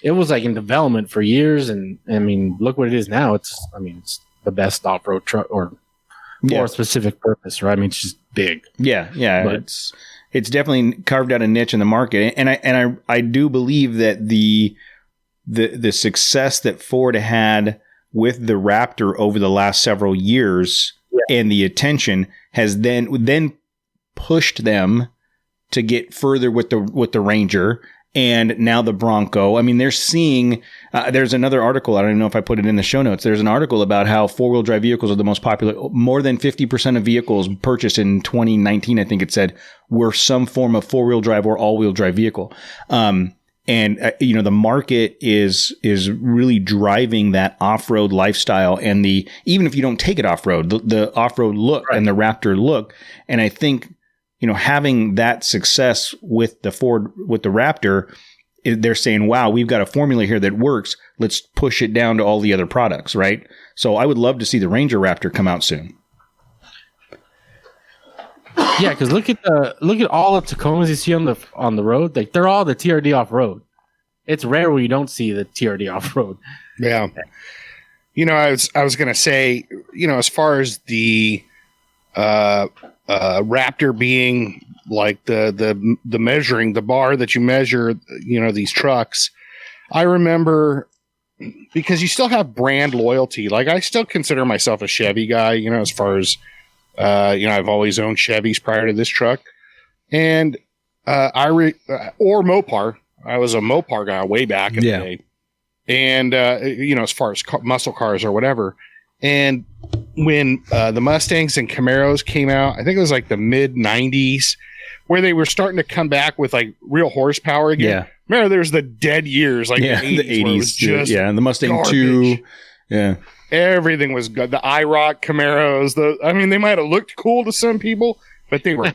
it was like in development for years. And I mean, look what it is now. It's the best off-road truck or for a specific purpose, right? I mean, it's just big. Yeah. But it's definitely carved out a niche in the market. And I do believe that the success that Ford had with the Raptor over the last several years and the attention has then pushed them to get further with the Ranger and now the Bronco. I mean, they're seeing, there's another article, I don't even know if I put it in the show notes. There's an article about how four-wheel drive vehicles are the most popular. More than 50% of vehicles purchased in 2019, I think it said, were some form of four-wheel drive or all-wheel drive vehicle. The market is really driving that off-road lifestyle and even if you don't take it off-road, the off-road look and the Raptor look. And I think, having that success with the Raptor, they're saying, wow, we've got a formula here that works. Let's push it down to all the other products. Right. So I would love to see the Ranger Raptor come out soon. Yeah, because look at all the Tacomas you see on the road. Like they're all the TRD off road. It's rare when you don't see the TRD off road. Yeah, I was gonna say, as far as the Raptor being like the measuring the bar that you measure, these trucks. I remember because you still have brand loyalty. Like I still consider myself a Chevy guy. As far as I've always owned Chevys prior to this truck, and or Mopar. I was a Mopar guy way back in the day, and as far as muscle cars or whatever. And when the Mustangs and Camaros came out, I think it was like the mid '90s, where they were starting to come back with like real horsepower again. Yeah, remember there's the dead years, like the '80s, just and the Mustang garbage. 2, yeah. Everything was good. The IROC Camaros. They might have looked cool to some people, but they were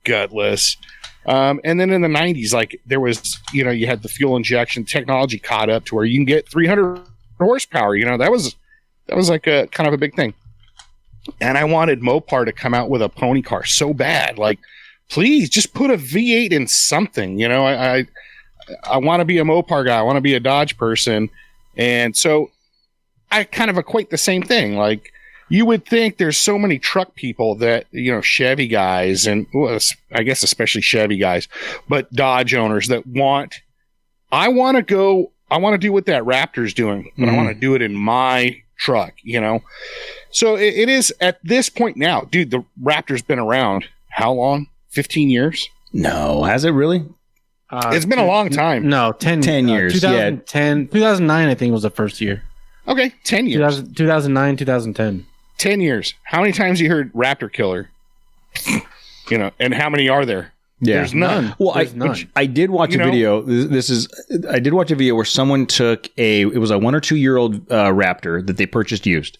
gutless. And then in the 90s, like there was, you had the fuel injection technology caught up to where you can get 300 horsepower. That was like a kind of a big thing. And I wanted Mopar to come out with a pony car so bad. Like, please just put a V8 in something. I want to be a Mopar guy. I want to be a Dodge person. And so I kind of equate the same thing. Like you would think there's so many truck people that, Chevy guys and I guess especially Chevy guys, but Dodge owners that I want to go I want to do what that Raptor's doing, but I want to do it in my truck, you know? So it is at this point now, dude, the Raptor's been around how long? 15 years? No, has it really? It's been a long time. No, 10 years. 2010, 2009, I think was the first year. Okay, 10 years. 2009, 2010. 10 years. How many times you heard Raptor Killer? You know, and how many are there? Yeah. There's none. Well, none. I did watch a video. I did watch a video where someone took it was a 1 or 2 year old Raptor that they purchased used.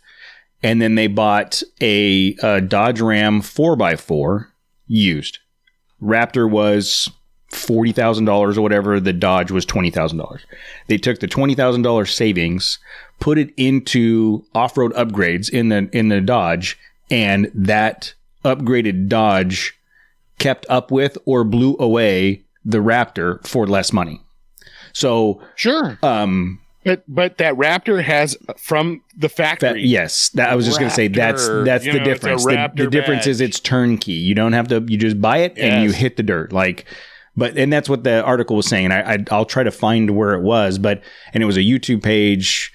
And then they bought a Dodge Ram 4x4 used. Raptor was $40,000 or whatever. The Dodge was $20,000. They took the $20,000 savings, put it into off-road upgrades in the Dodge, and that upgraded Dodge kept up with or blew away the Raptor for less money. So sure. But that Raptor has from the factory. Yes, I was just going to say that's the difference. The difference is it's turnkey. You don't have to. You just buy it and you hit the dirt. And that's what the article was saying. I'll try to find where it was, and it was a YouTube page,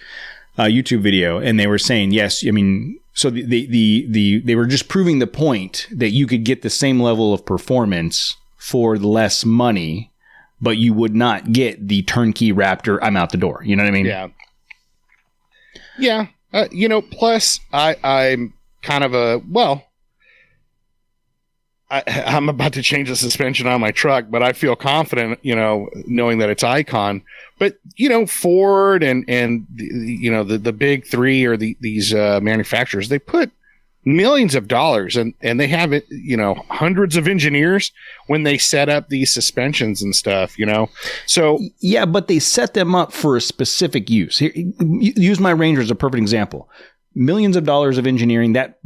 YouTube video, and they were saying yes. I mean, so they were just proving the point that you could get the same level of performance for less money, but you would not get the turnkey Raptor. I'm out the door. You know what I mean? Yeah. Yeah. Plus I'm kind of I'm about to change the suspension on my truck, but I feel confident, knowing that it's Icon. But, Ford and the big three or these manufacturers, they put millions of dollars and they have it, hundreds of engineers when they set up these suspensions and stuff, So yeah, but they set them up for a specific use. Here, use my Ranger as a perfect example. Millions of dollars of engineering. That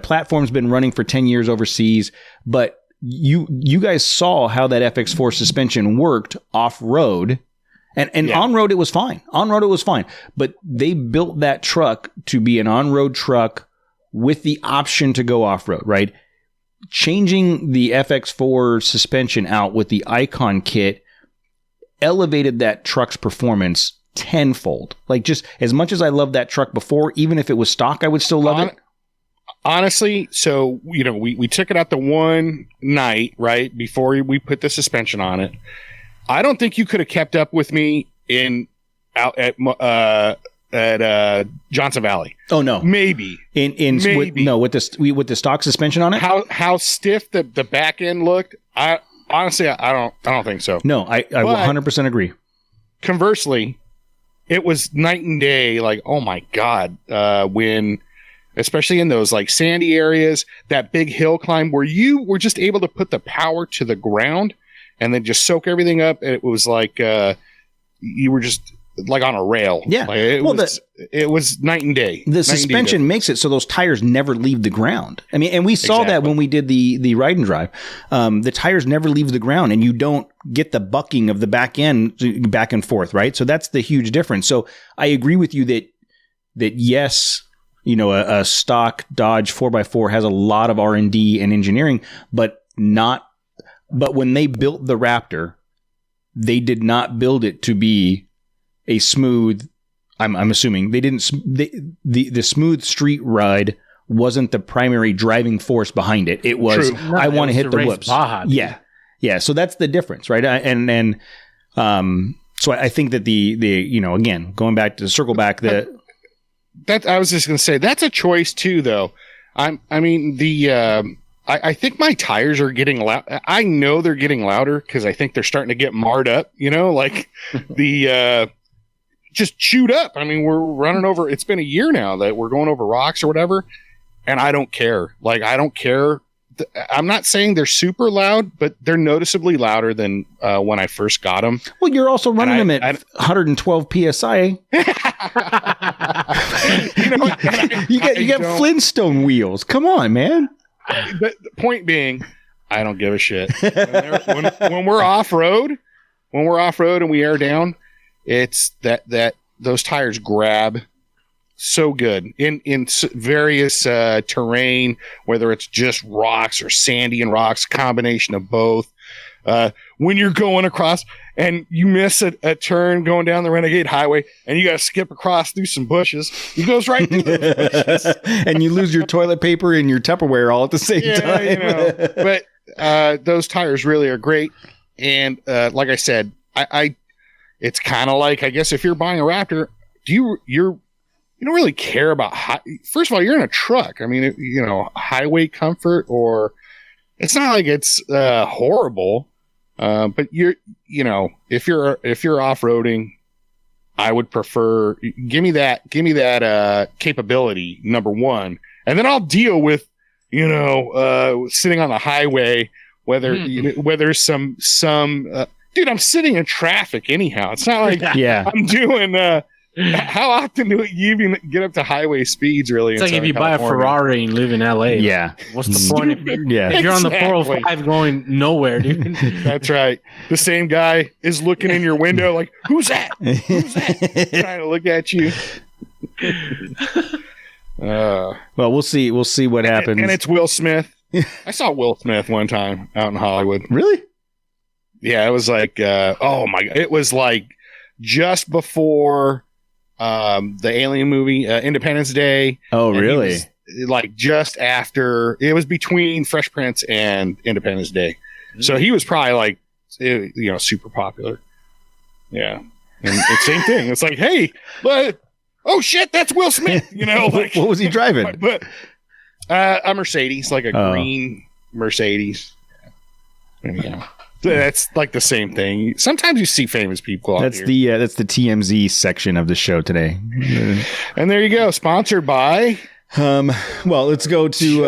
platform's been running for 10 years overseas, but you guys saw how that FX4 suspension worked off-road. And on-road, it was fine. On-road, it was fine. But they built that truck to be an on-road truck with the option to go off-road, right? Changing the FX4 suspension out with the Icon kit elevated that truck's performance tenfold. Like, just as much as I loved that truck before, even if it was stock, I would still love it. Honestly, so, we took it out the one night, right, before we put the suspension on it. I don't think you could have kept up with me out at Johnson Valley. Oh no, maybe maybe with the stock suspension on it. How stiff the back end looked. I honestly I don't think so. No, I 100% agree. Conversely, it was night and day. Like, oh my god, when especially in those like sandy areas, that big hill climb where you were just able to put the power to the ground and then just soak everything up. It was like you were just like on a rail. Yeah. Like it was night and day. The suspension makes it so those tires never leave the ground. I mean, and we saw that when we did the ride and drive. The tires never leave the ground and you don't get the bucking of the back end back and forth, right? So that's the huge difference. So I agree with you that yes, a stock Dodge 4x4 has a lot of R&D and engineering, but when they built the Raptor, they did not build it to be a smooth. I'm assuming they didn't. The smooth street ride wasn't the primary driving force behind it. It was I want to hit the whoops. Yeah. So that's the difference, right? So I think that the again going back to circle back that I was just going to say that's a choice too, though. I think my tires are getting loud. I know they're getting louder because I think they're starting to get marred up, like just chewed up. I mean, we're running over. It's been a year now that we're going over rocks or whatever. And I don't care. Like, I don't care. I'm not saying they're super loud, but they're noticeably louder than when I first got them. Well, you're also running them at 112 PSI. You got Flintstone wheels. Come on, man. The point being, I don't give a shit. When we're off road, and we air down, it's that those tires grab so good in various terrain, whether it's just rocks or sandy and rocks, combination of both. When you're going across and you miss a turn going down the Renegade Highway and you got to skip across through some bushes, he goes right through those bushes. And you lose your toilet paper and your Tupperware all at the same time. You know, but those tires really are great. And like I said, I it's kind of like, I guess if you're buying a Raptor, you don't really care about first of all, you're in a truck. I mean, highway comfort, or it's not like it's horrible. But if you're off-roading, I would prefer give me that capability, number one, and then I'll deal with sitting on the highway, whether some dude, I'm sitting in traffic anyhow. It's not like I'm doing. How often do you even get up to highway speeds? Really, it's like if you buy a Ferrari and live in LA. Yeah, what's the point? If you're on the 405 going nowhere, dude. That's right. The same guy is looking in your window like, "Who's that? Who's that?" Trying to look at you. Well, we'll see. We'll see what happens. And it's Will Smith. I saw Will Smith one time out in Hollywood. Really? Yeah, it was like, oh my god, it was like just before the Alien movie, Independence Day. Oh, really? Like just after, it was between Fresh Prince and Independence Day. So he was probably like, super popular. Yeah. And it's same thing. It's like, hey, oh shit, that's Will Smith. Like, what was he driving? But a Mercedes, like a green Mercedes. Yeah. That's like the same thing. Sometimes you see famous people out here. That's the TMZ section of the show today. And there you go, sponsored by. Well, let's go to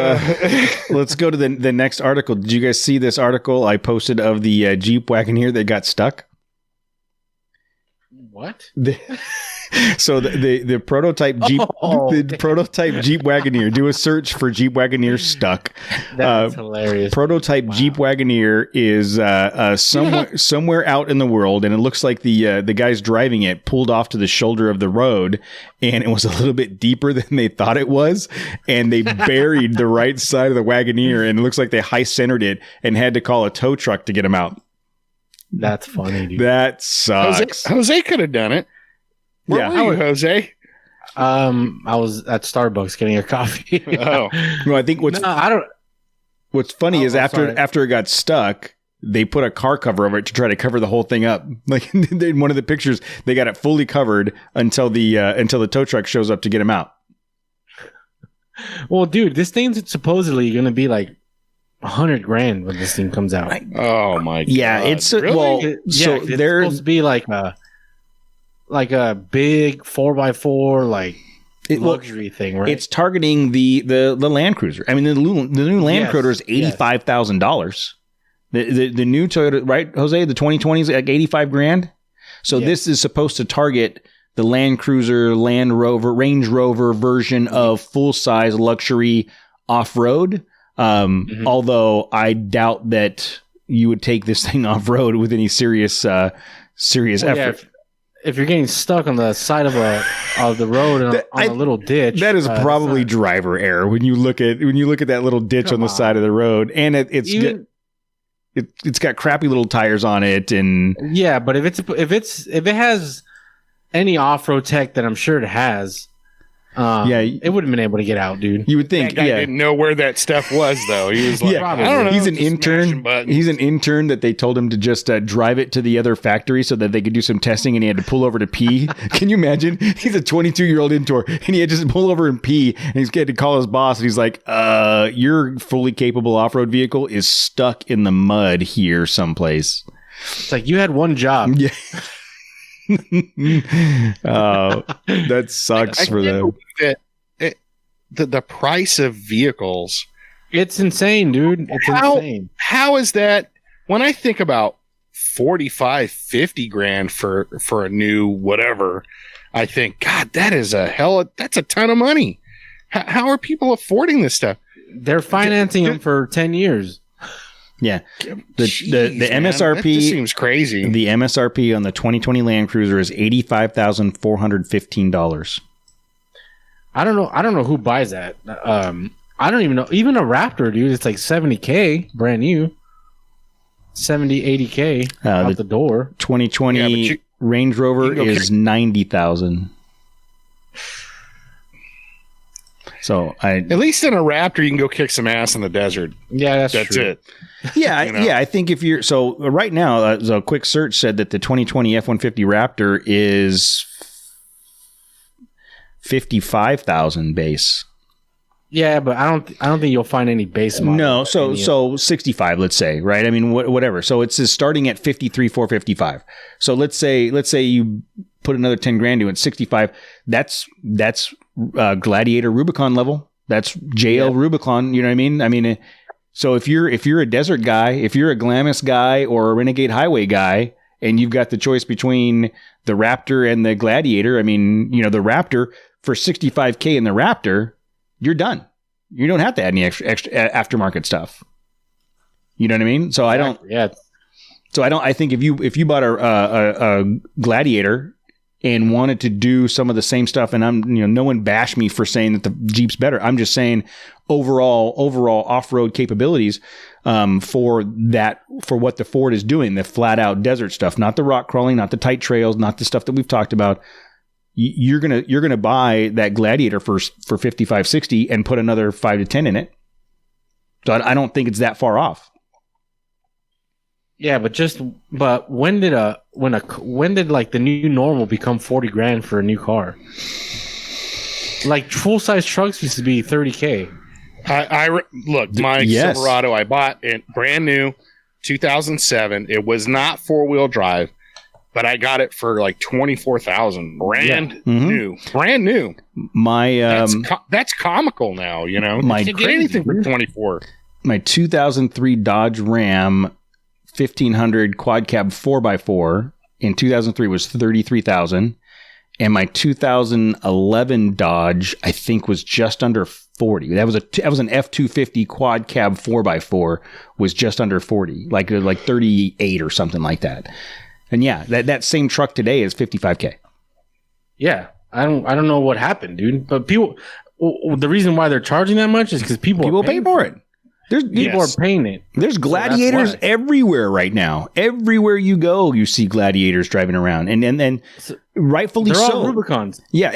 the next article. Did you guys see this article I posted of the Jeep Wagoneer that got stuck? What? So the prototype Jeep prototype Jeep Wagoneer. Do a search for Jeep Wagoneer stuck. That's hilarious. Prototype Jeep Wagoneer is somewhere out in the world, and it looks like the guys driving it pulled off to the shoulder of the road, and it was a little bit deeper than they thought it was, and they buried the right side of the Wagoneer, and it looks like they high centered it and had to call a tow truck to get them out. That's funny, dude. That sucks. Jose could have done it. Where were you, Jose? I was at Starbucks getting a coffee. Oh, no, I think what's funny is after it got stuck, they put a car cover over it to try to cover the whole thing up. Like in one of the pictures, they got it fully covered until the tow truck shows up to get him out. Well, dude, this thing's supposedly going to be like $100,000 when this thing comes out. Oh my god! Yeah, it's really? It's supposed to be like a big 4x4 luxury thing, right? It's targeting the Land Cruiser. I mean, the new Land Cruiser is $85,000. The new Toyota, right, Jose? The 2020 is like $85,000. So this is supposed to target the Land Cruiser, Land Rover, Range Rover version of full size luxury off road. Although I doubt that you would take this thing off road with any serious effort. Yeah, if you're getting stuck on the side of the road on a little ditch, that is probably driver error when you look at that little ditch on the side of the road, and it's got crappy little tires on it, and yeah. But if it has any off-road tech that I'm sure it has, it would have been able to get out, dude. You would think. That guy didn't know where that stuff was, though. He was like, I don't know. He's an intern. He's an intern that they told him to just drive it to the other factory so that they could do some testing, and he had to pull over to pee. Can you imagine? He's a 22-year-old intern, and he had to just pull over and pee, and he's had to call his boss, and he's like, your fully capable off-road vehicle is stuck in the mud here someplace. It's like, you had one job. Yeah. That sucks for them. The price of vehicles, it's insane, dude. It's insane. How is that? When I think about 45, 50 grand for a new whatever, I think, God, that's a ton of money. How are people affording this stuff? They're financing them for 10 years. Yeah, the MSRP that just seems crazy. The MSRP on the 2020 Land Cruiser is $85,415. I don't know who buys that. I don't even know. Even a Raptor, dude, it's like $70K brand new. 70-80K out the door. 2020 Range Rover is $90,000. So at least in a Raptor, you can go kick some ass in the desert. Yeah, that's true. it. Yeah, yeah. I think if you're right now, a quick search said that the 2020 F-150 Raptor is 55,000 base. Yeah, but I don't think you'll find any base model. No, so 65, let's say, right? I mean, whatever. So it's starting at 53,455. So let's say you put another 10 grand into it, 65. That's Gladiator Rubicon level. That's JL Rubicon. You know what I mean? I mean, so if you're a desert guy, if you're a Glamis guy or a Renegade Highway guy, and you've got the choice between the Raptor and the Gladiator, I mean, the Raptor for 65K in the Raptor, you're done. You don't have to add any extra aftermarket stuff. You know what I mean? So I don't. Yeah. So I think if you bought a Gladiator and wanted to do some of the same stuff, and no one bash me for saying that the Jeep's better. I'm just saying overall off-road capabilities for what the Ford is doing, the flat out desert stuff, not the rock crawling, not the tight trails, not the stuff that we've talked about. You're gonna buy that Gladiator for 55, 60 and put another 5 to 10 in it. So I don't think it's that far off. Yeah, but when did like the new normal become 40 grand for a new car? Like full size trucks used to be 30K. Look, my Silverado I bought it brand new, 2007. It was not 4-wheel drive. But I got it for like 24,000, brand new. That's comical now, you know. You can't get anything for 24. My 2003 Dodge Ram 1500 quad cab 4x4 in 2003 was 33,000, and my 2011 Dodge I think was just under 40. That was an F250 quad cab 4x4 was just under 40, like 38 or something like that. And yeah, that same truck today is 55K. Yeah, I don't know what happened, dude. But people, the reason why they're charging that much is because people pay for it. People are paying it. There's Gladiators everywhere right now. Everywhere you go, you see Gladiators driving around, and rightfully they're so. all Rubicons. Yeah,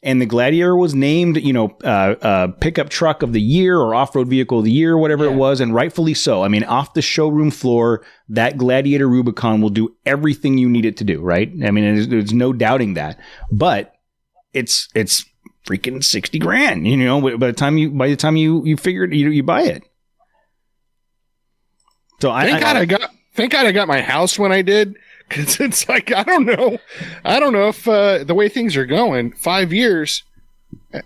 and the Gladiator was named, pickup truck of the year or off-road vehicle of the year, whatever it was, and rightfully so. I mean, off the showroom floor, that Gladiator Rubicon will do everything you need it to do, right? I mean, there's no doubting that. But it's freaking 60 grand, by the time you figure it, you buy it. So thank God I got my house when I did. Because it's like, I don't know if the way things are going, 5 years,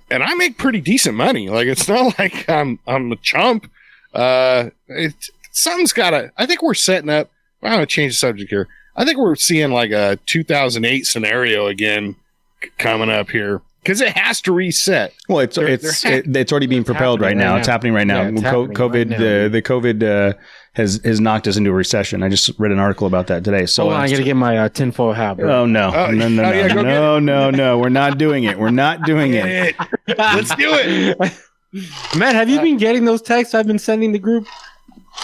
and I make pretty decent money. Like, it's not like I'm a chump. Something's gotta, I think we're setting up, I'm going to change the subject here. I think we're seeing like a 2008 scenario again coming up here. Because it has to reset. Well, it's already being propelled right now. It's happening right now. COVID, the COVID has knocked us into a recession. I just read an article about that today. So I got to get my tinfoil hat. Bro. Oh no, no! We're not doing it. We're not doing it. Let's do it. Matt, have you been getting those texts I've been sending the group?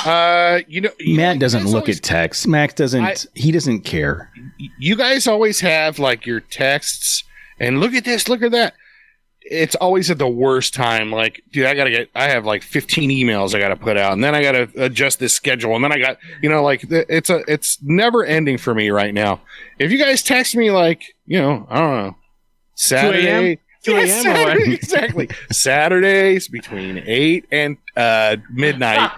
Matt doesn't look at texts. Matt doesn't. He doesn't care. You guys always have like your texts. And look at this, look at that. It's always at the worst time. Like, dude, I have like 15 emails I got to put out, and then I got to adjust this schedule. And then I got, it's never ending for me right now. If you guys text me like, I don't know, Saturday, 2 a.m. Saturday, exactly. Saturdays between 8 and midnight,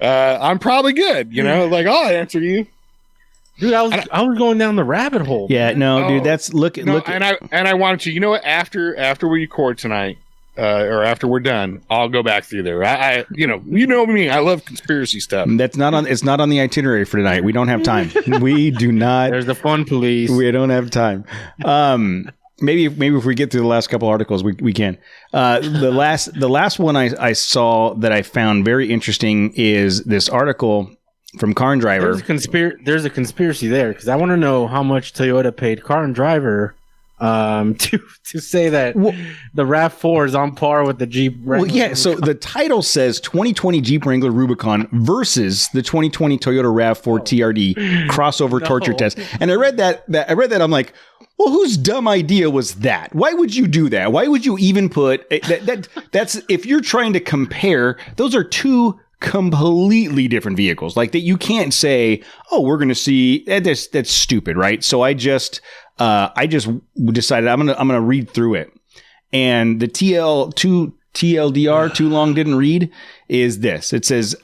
I'm probably good. Like I'll answer you. Dude, I was going down the rabbit hole. Yeah, no, dude, that's look. And I wanted to. You know what? After we record tonight, or after we're done, I'll go back through there. You know me. I love conspiracy stuff. That's not on. It's not on the itinerary for tonight. We don't have time. We do not. There's the fun police. We don't have time. Maybe if we get through the last couple articles, we can. The last one I saw that I found very interesting is this article from Car and Driver. There's a conspiracy there because I want to know how much Toyota paid Car and Driver to say that the RAV4 is on par with the Jeep Wrangler. Well, yeah. So the title says 2020 Jeep Wrangler Rubicon versus the 2020 Toyota RAV4 TRD crossover torture test. And I read that. I'm like, well, whose dumb idea was that? Why would you do that? Why would you even put that's if you're trying to compare, those are two completely different vehicles. Like that, you can't say, oh, we're going to see that's stupid, right? So I just decided I'm gonna read through it, and the TLDR too long didn't read is this. It says,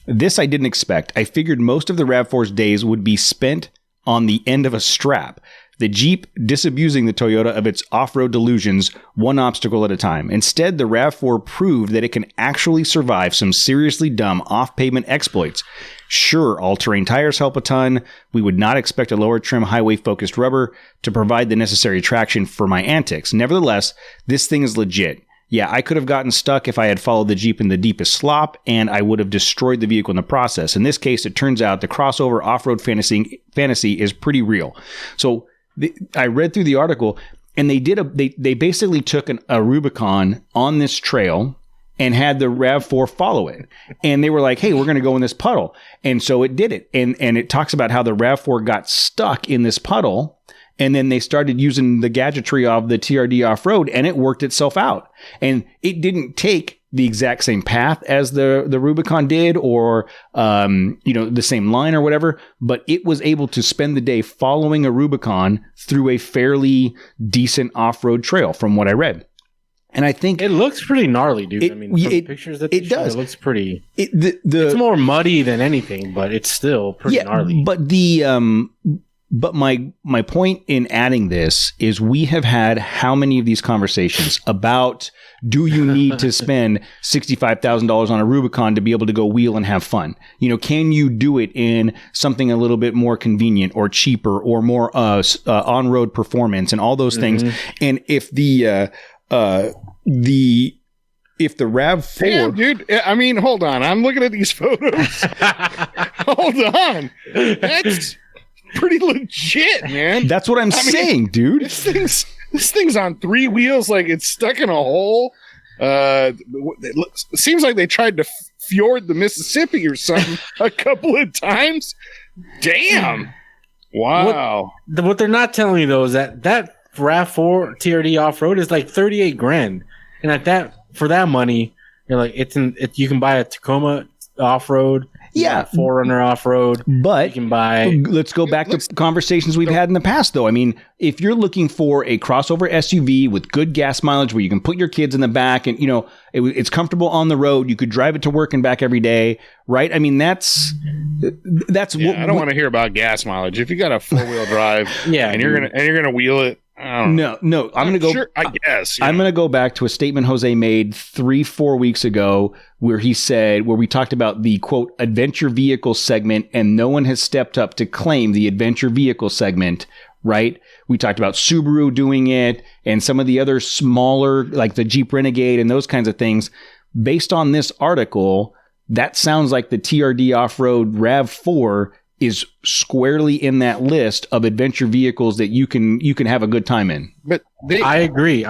this I didn't expect. I figured most of the RAV4's days would be spent on the end of a strap. The Jeep disabusing the Toyota of its off-road delusions, one obstacle at a time. Instead, the RAV4 proved that it can actually survive some seriously dumb off-pavement exploits. Sure, all-terrain tires help a ton. We would not expect a lower trim highway-focused rubber to provide the necessary traction for my antics. Nevertheless, this thing is legit. Yeah, I could have gotten stuck if I had followed the Jeep in the deepest slop, and I would have destroyed the vehicle in the process. In this case, it turns out the crossover off-road fantasy is pretty real. So I read through the article, and they basically took a Rubicon on this trail and had the RAV4 follow it. And they were like, hey, we're going to go in this puddle. And so it did it. And it talks about how the RAV4 got stuck in this puddle. And then they started using the gadgetry of the TRD off-road, and it worked itself out. And it didn't take the exact same path as the Rubicon did, or the same line or whatever, but it was able to spend the day following a Rubicon through a fairly decent off-road trail, from what I read. And I think it looks pretty gnarly, dude. From pictures that it does. It looks pretty. It's more muddy than anything, but it's still pretty gnarly. But my point in adding this is, we have had how many of these conversations about, do you need to spend $65,000 on a Rubicon to be able to go wheel and have fun? Can you do it in something a little bit more convenient or cheaper or more on-road performance and all those things? And if the RAV4, damn, dude. I mean, hold on. I'm looking at these photos. Hold on. That's pretty legit, man. That's what I'm saying, dude. This thing's on three wheels, like it's stuck in a hole. It seems like they tried to fjord the Mississippi or something a couple of times. Damn. Wow. What they're not telling you though is that RAV4 TRD off-road is like $38,000, and for that money, you're like, you can buy a Tacoma off-road. Yeah, Forerunner off-road, but you can buy. Let's go back to conversations we've had in the past, though. I mean, if you're looking for a crossover SUV with good gas mileage, where you can put your kids in the back, and it's comfortable on the road, you could drive it to work and back every day, right? I mean, that's. I don't want to hear about gas mileage. If you got a 4-wheel drive, and you're gonna wheel it. No. I'm gonna go. Sure, I guess I'm gonna go back to a statement Jose made 3-4 weeks ago, where we talked about the quote adventure vehicle segment, and no one has stepped up to claim the adventure vehicle segment. Right? We talked about Subaru doing it, and some of the other smaller, like the Jeep Renegade and those kinds of things. Based on this article, that sounds like the TRD off-road RAV4 is squarely in that list of adventure vehicles that you can have a good time in. But I agree.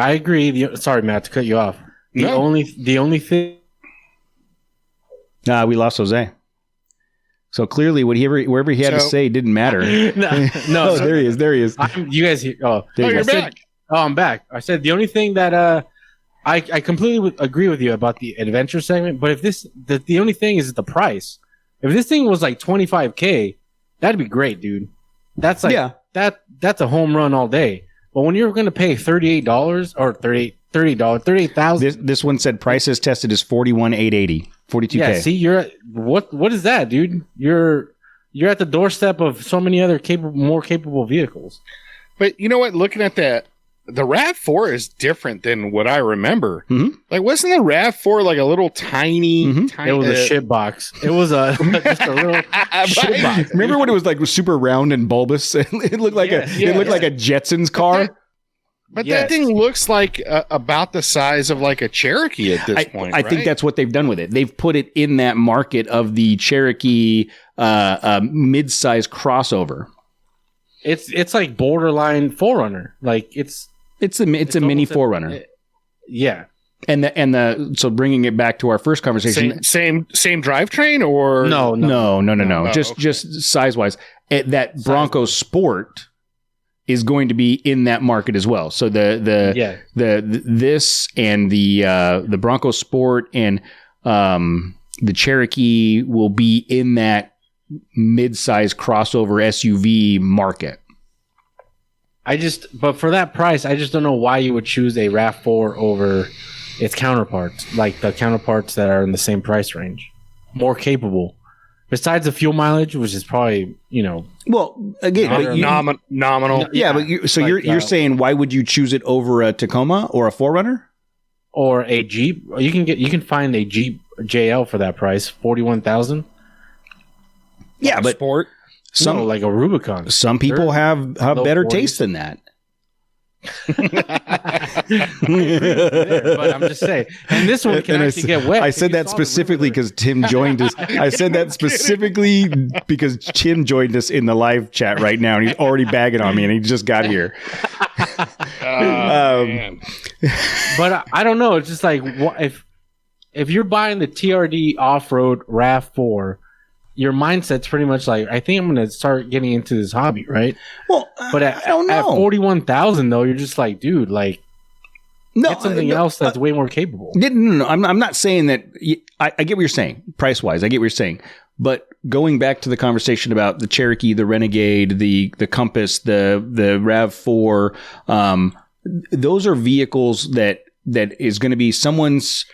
Sorry, Matt, to cut you off. The only thing. We lost Jose. So clearly, wherever he had to say didn't matter. No. There he is. You guys hear? You're back. I'm back. I said the only thing that I completely agree with you about the adventure segment. But if the only thing is the price. If this thing was like $25,000, that'd be great, dude. That's like that's a home run all day. But when you're going to pay $38 or $38,000, this one said prices tested is $41,880, $42,000. Yeah, see, what is that, dude? You're at the doorstep of so many other more capable vehicles. But you know what? Looking at that, the RAV4 is different than what I remember. Mm-hmm. Like, wasn't the RAV4 like a little tiny? It was a shit box. It was just a little shit box. Remember when it was like super round and bulbous? It looked like like a Jetsons car. But that thing looks like about the size of like a Cherokee at this point. I think that's what they've done with it. They've put it in that market of the Cherokee mid-size crossover. It's like borderline Forerunner. Like it's a mini Forerunner. Yeah. And so bringing it back to our first conversation, same drivetrain or no. Just okay. just size wise, that Bronco Sport is going to be in that market as well. So this and the Bronco Sport and the Cherokee will be in that mid-size crossover SUV market. But for that price, I just don't know why you would choose a RAV4 over its counterparts, like the counterparts that are in the same price range, more capable. Besides the fuel mileage, which is probably, well, again, nominal. Yeah, but you're saying why would you choose it over a Tacoma or a 4Runner or a Jeep? You can find a Jeep JL for that price, $41,000. Yeah, but Sport. Like a Rubicon. Some people have better taste than that. But I'm just saying, and this one can actually get wet. I said that specifically because Tim joined us. I said that specifically because Tim joined us in the live chat right now, and he's already bagging on me, and he just got here. But I don't know. It's just like if you're buying the TRD off-road RAV4, your mindset's pretty much like, I think I'm going to start getting into this hobby, right? Well, but I don't know. At 41,000 though, you're just like, dude, like, get something else that's way more capable. No. I'm not saying that. I get what you're saying, price wise. I get what you're saying, but going back to the conversation about the Cherokee, the Renegade, the Compass, the RAV4, those are vehicles that is going to be someone's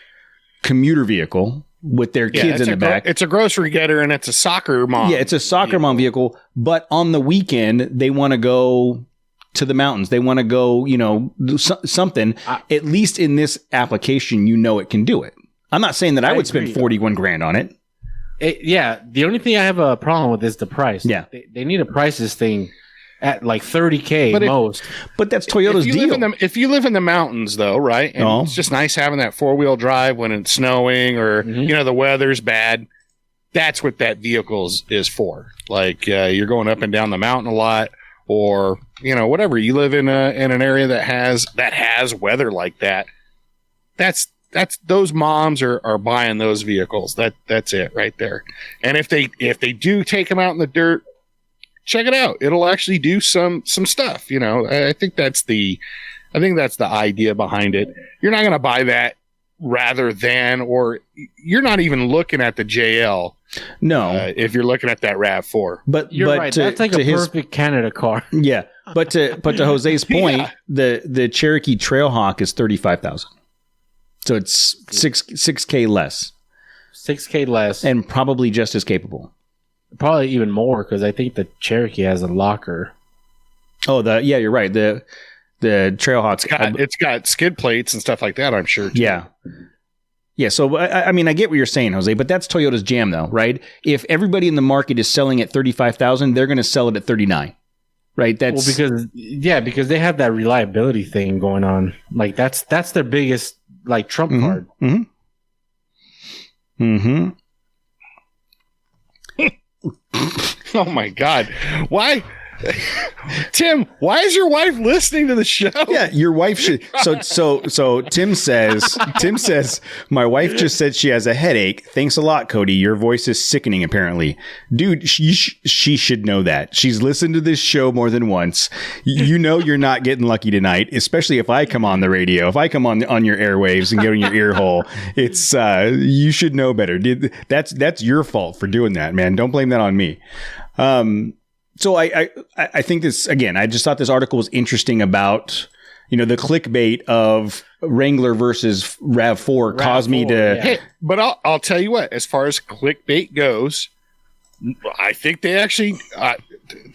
commuter vehicle with their kids in the back. It's a grocery getter and it's a soccer mom. Yeah, it's a soccer mom vehicle. But on the weekend, they want to go to the mountains. They want to go, do something. At least in this application, it can do it. I'm not saying that I would spend 41 grand on it. The only thing I have a problem with is the price. Yeah. They need to price this thing at like $30,000 most. But that's Toyota's deal. If you live in the mountains, though, right? And it's just nice having that 4-wheel drive when it's snowing or, the weather's bad. That's what that vehicle is for. Like you're going up and down the mountain a lot or, whatever. You live in an area that has weather like that. That's those moms are buying those vehicles. That's it right there. And if they do take them out in the dirt, check it out. It'll actually do some stuff. I think that's the idea behind it. You're not going to buy that rather than, or you're not even looking at the JL. No, if you're looking at that RAV4. But you're right. That's like a perfect Canada car. Yeah, but to Jose's point, the Cherokee Trailhawk is $35,000. So it's $6K less. $6K less, and probably just as capable. Probably even more because I think the Cherokee has a locker. Oh, you're right. The Trailhawk's it's got skid plates and stuff like that, I'm sure. Too. Yeah. Yeah. So I mean, I get what you're saying, Jose, but that's Toyota's jam, though, right? If everybody in the market is selling at $35,000, they're going to sell it at $39,000, right? That's because they have that reliability thing going on. Like that's their biggest trump card. Oh my God. Why? Tim, why is your wife listening to the show? Yeah, your wife should. So Tim says, my wife just said she has a headache. Thanks a lot, Cody. Your voice is sickening, apparently. Dude, she should know that. She's listened to this show more than once. You're not getting lucky tonight, especially if I come on the radio. If I come on your airwaves and get in your ear hole, it's you should know better. That's your fault for doing that, man. Don't blame that on me. So I think this, again, I just thought this article was interesting about, the clickbait of Wrangler versus RAV4 caused me to... Hey, but I'll tell you what, as far as clickbait goes, I think they actually...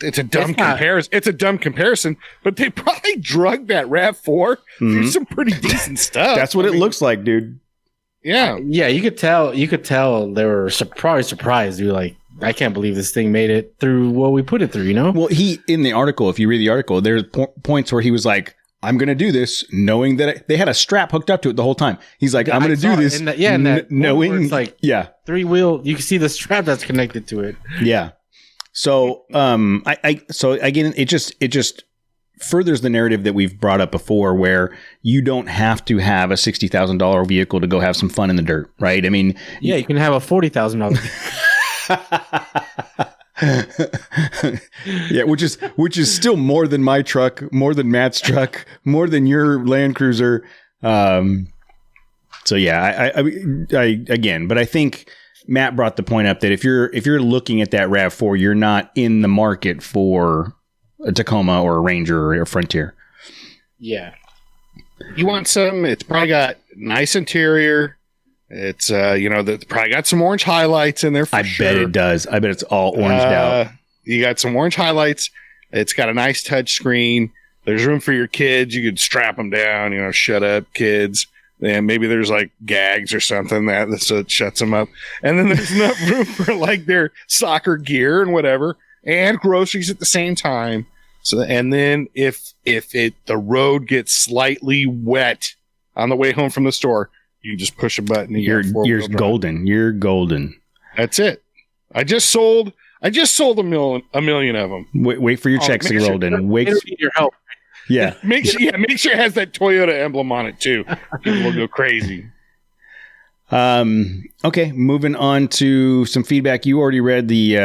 it's a dumb comparison. It's a dumb comparison, but they probably drugged that RAV4 through some pretty decent stuff. That's what it looks like, dude. Yeah. Yeah, you could tell they were probably surprised. You're like, I can't believe this thing made it through what we put it through, Well, in the article, if you read the article, there's points where he was like, I'm going to do this knowing that they had a strap hooked up to it the whole time. He's like, I'm going to do this knowing it's like 3-wheel. You can see the strap that's connected to it. Yeah. So, so again, it just furthers the narrative that we've brought up before, where you don't have to have a $60,000 vehicle to go have some fun in the dirt, right? I mean, yeah, you can have a $40,000. Yeah, which is still more than my truck, more than Matt's truck, more than your Land Cruiser. So yeah, I again, but I think Matt brought the point up that if you're looking at that RAV4, you're not in the market for a Tacoma or a Ranger or a Frontier. Yeah. You want some? It's probably got nice interior. It's probably got some orange highlights in there. For sure. Bet it does. I bet it's all oranged out. You got some orange highlights. It's got a nice touch screen. There's room for your kids. You could strap them down. Shut up, kids. And maybe there's like gags or something so it shuts them up. And then there's enough room for like their soccer gear and whatever, and groceries at the same time. So, and then if the road gets slightly wet on the way home from the store, you just push a button. And you're golden. You're golden. That's it. I just sold a million of them. Wait for your checks to roll in. Wait for your help. Yeah. Make sure it has that Toyota emblem on it too. People will go crazy. Okay, moving on to some feedback. You already read the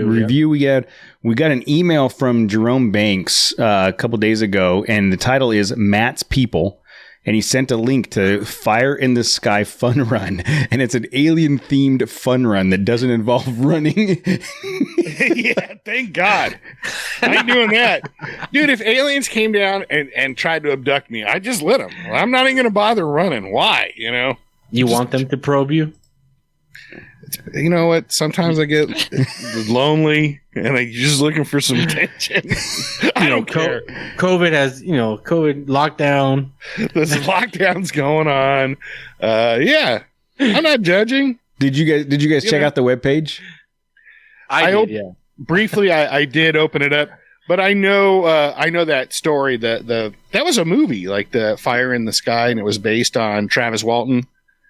review we got. We got an email from Jerome Banks a couple days ago, and the title is Matt's People. And he sent a link to Fire in the Sky Fun Run. And it's an alien-themed fun run that doesn't involve running. Yeah, thank God. I ain't doing that. Dude, if aliens came down and tried to abduct me, I'd just let them. I'm not even going to bother running. Why, You want them to probe you? You know what? Sometimes I get lonely and I'm just looking for some attention. I don't care. COVID has, COVID lockdown. This lockdown's going on. Yeah, I'm not judging. Did you guys check out the webpage? Briefly, I did open it up, but I know that story. That was a movie, like the Fire in the Sky, and it was based on Travis Walton.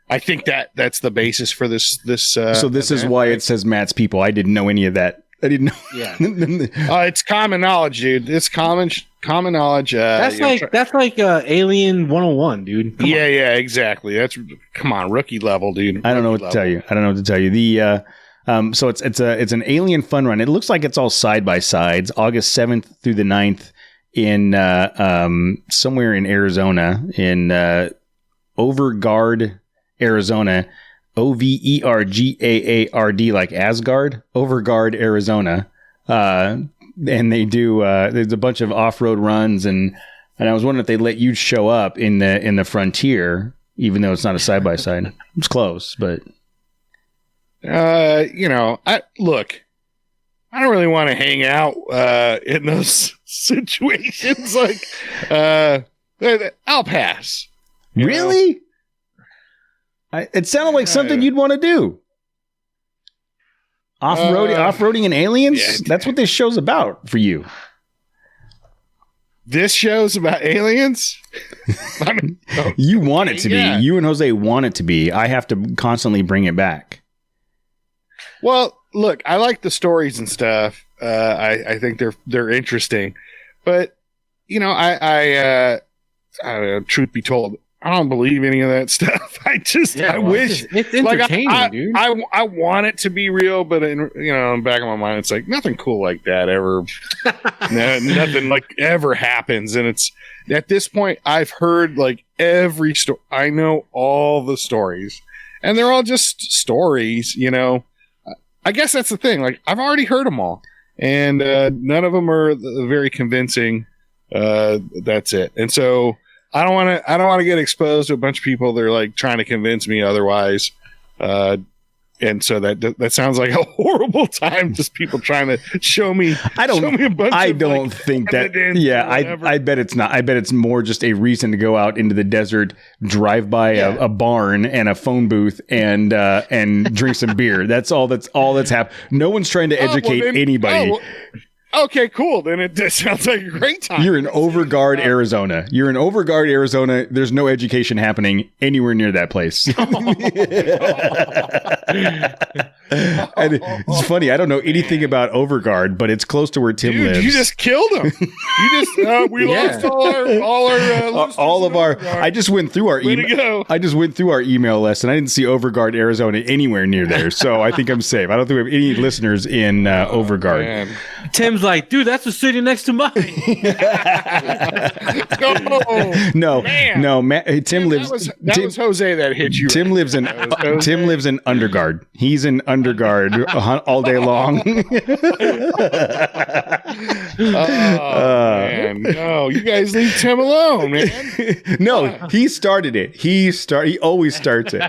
I think that's the basis for this. So this is why it says Matt's People. I didn't know any of that. I didn't know. Yeah, it's common knowledge, dude. It's common knowledge. That's like Alien 101, dude. Yeah, exactly. Come on, rookie level, dude. I don't know what to tell you. The so it's an alien fun run. It looks like it's all side by sides. August 7th through the 9th in somewhere in Arizona, in Overgaard, Arizona. Overgaard, like Asgard, Overgaard, Arizona. And they do there's a bunch of off-road runs, and I was wondering if they'd let you show up in the Frontier, even though it's not a side by side. It's close, but I don't really want to hang out in those situations. Like, I'll pass. Really? It sounded like something you'd want to do. Off-roading and aliens? Yeah. That's what this show's about for you. This show's about aliens? You want it to be. You and Jose want it to be. I have to constantly bring it back. Well, look, I like the stories and stuff. I think they're interesting. But, I truth be told, I don't believe any of that stuff. I wish it's entertaining, dude. I want it to be real, but in the back of my mind, it's like nothing cool like that ever. Nothing like ever happens, and it's at this point I've heard like every story. I know all the stories, and they're all just stories. I guess that's the thing. Like I've already heard them all, and none of them are very convincing. That's it, and so. I don't want to get exposed to a bunch of people that are like trying to convince me otherwise. And so that sounds like a horrible time. Just people trying to show me. I don't think that. Yeah, I bet it's not. I bet it's more just a reason to go out into the desert, drive by a barn and a phone booth, and drink some beer. That's all that's happened. No one's trying to educate anybody. Okay, cool. Then it sounds like a great time. You're in Overguard, Arizona. There's no education happening anywhere near that place. And it's funny. I don't know anything about Overguard, but it's close to where Tim lives. You just killed him. We lost all of our. I just went through our email. I just went through our email list, and I didn't see Overguard, Arizona, anywhere near there. So I think I'm safe. I don't think we have any listeners in Overguard. Man. Tim's like, dude, that's the city next to mine. No. Tim lives. That was Jose that hit you. Tim lives in Underguard. He's in Underguard all day long. Man, no, you guys leave Tim alone, man. No, he started it. He always starts it.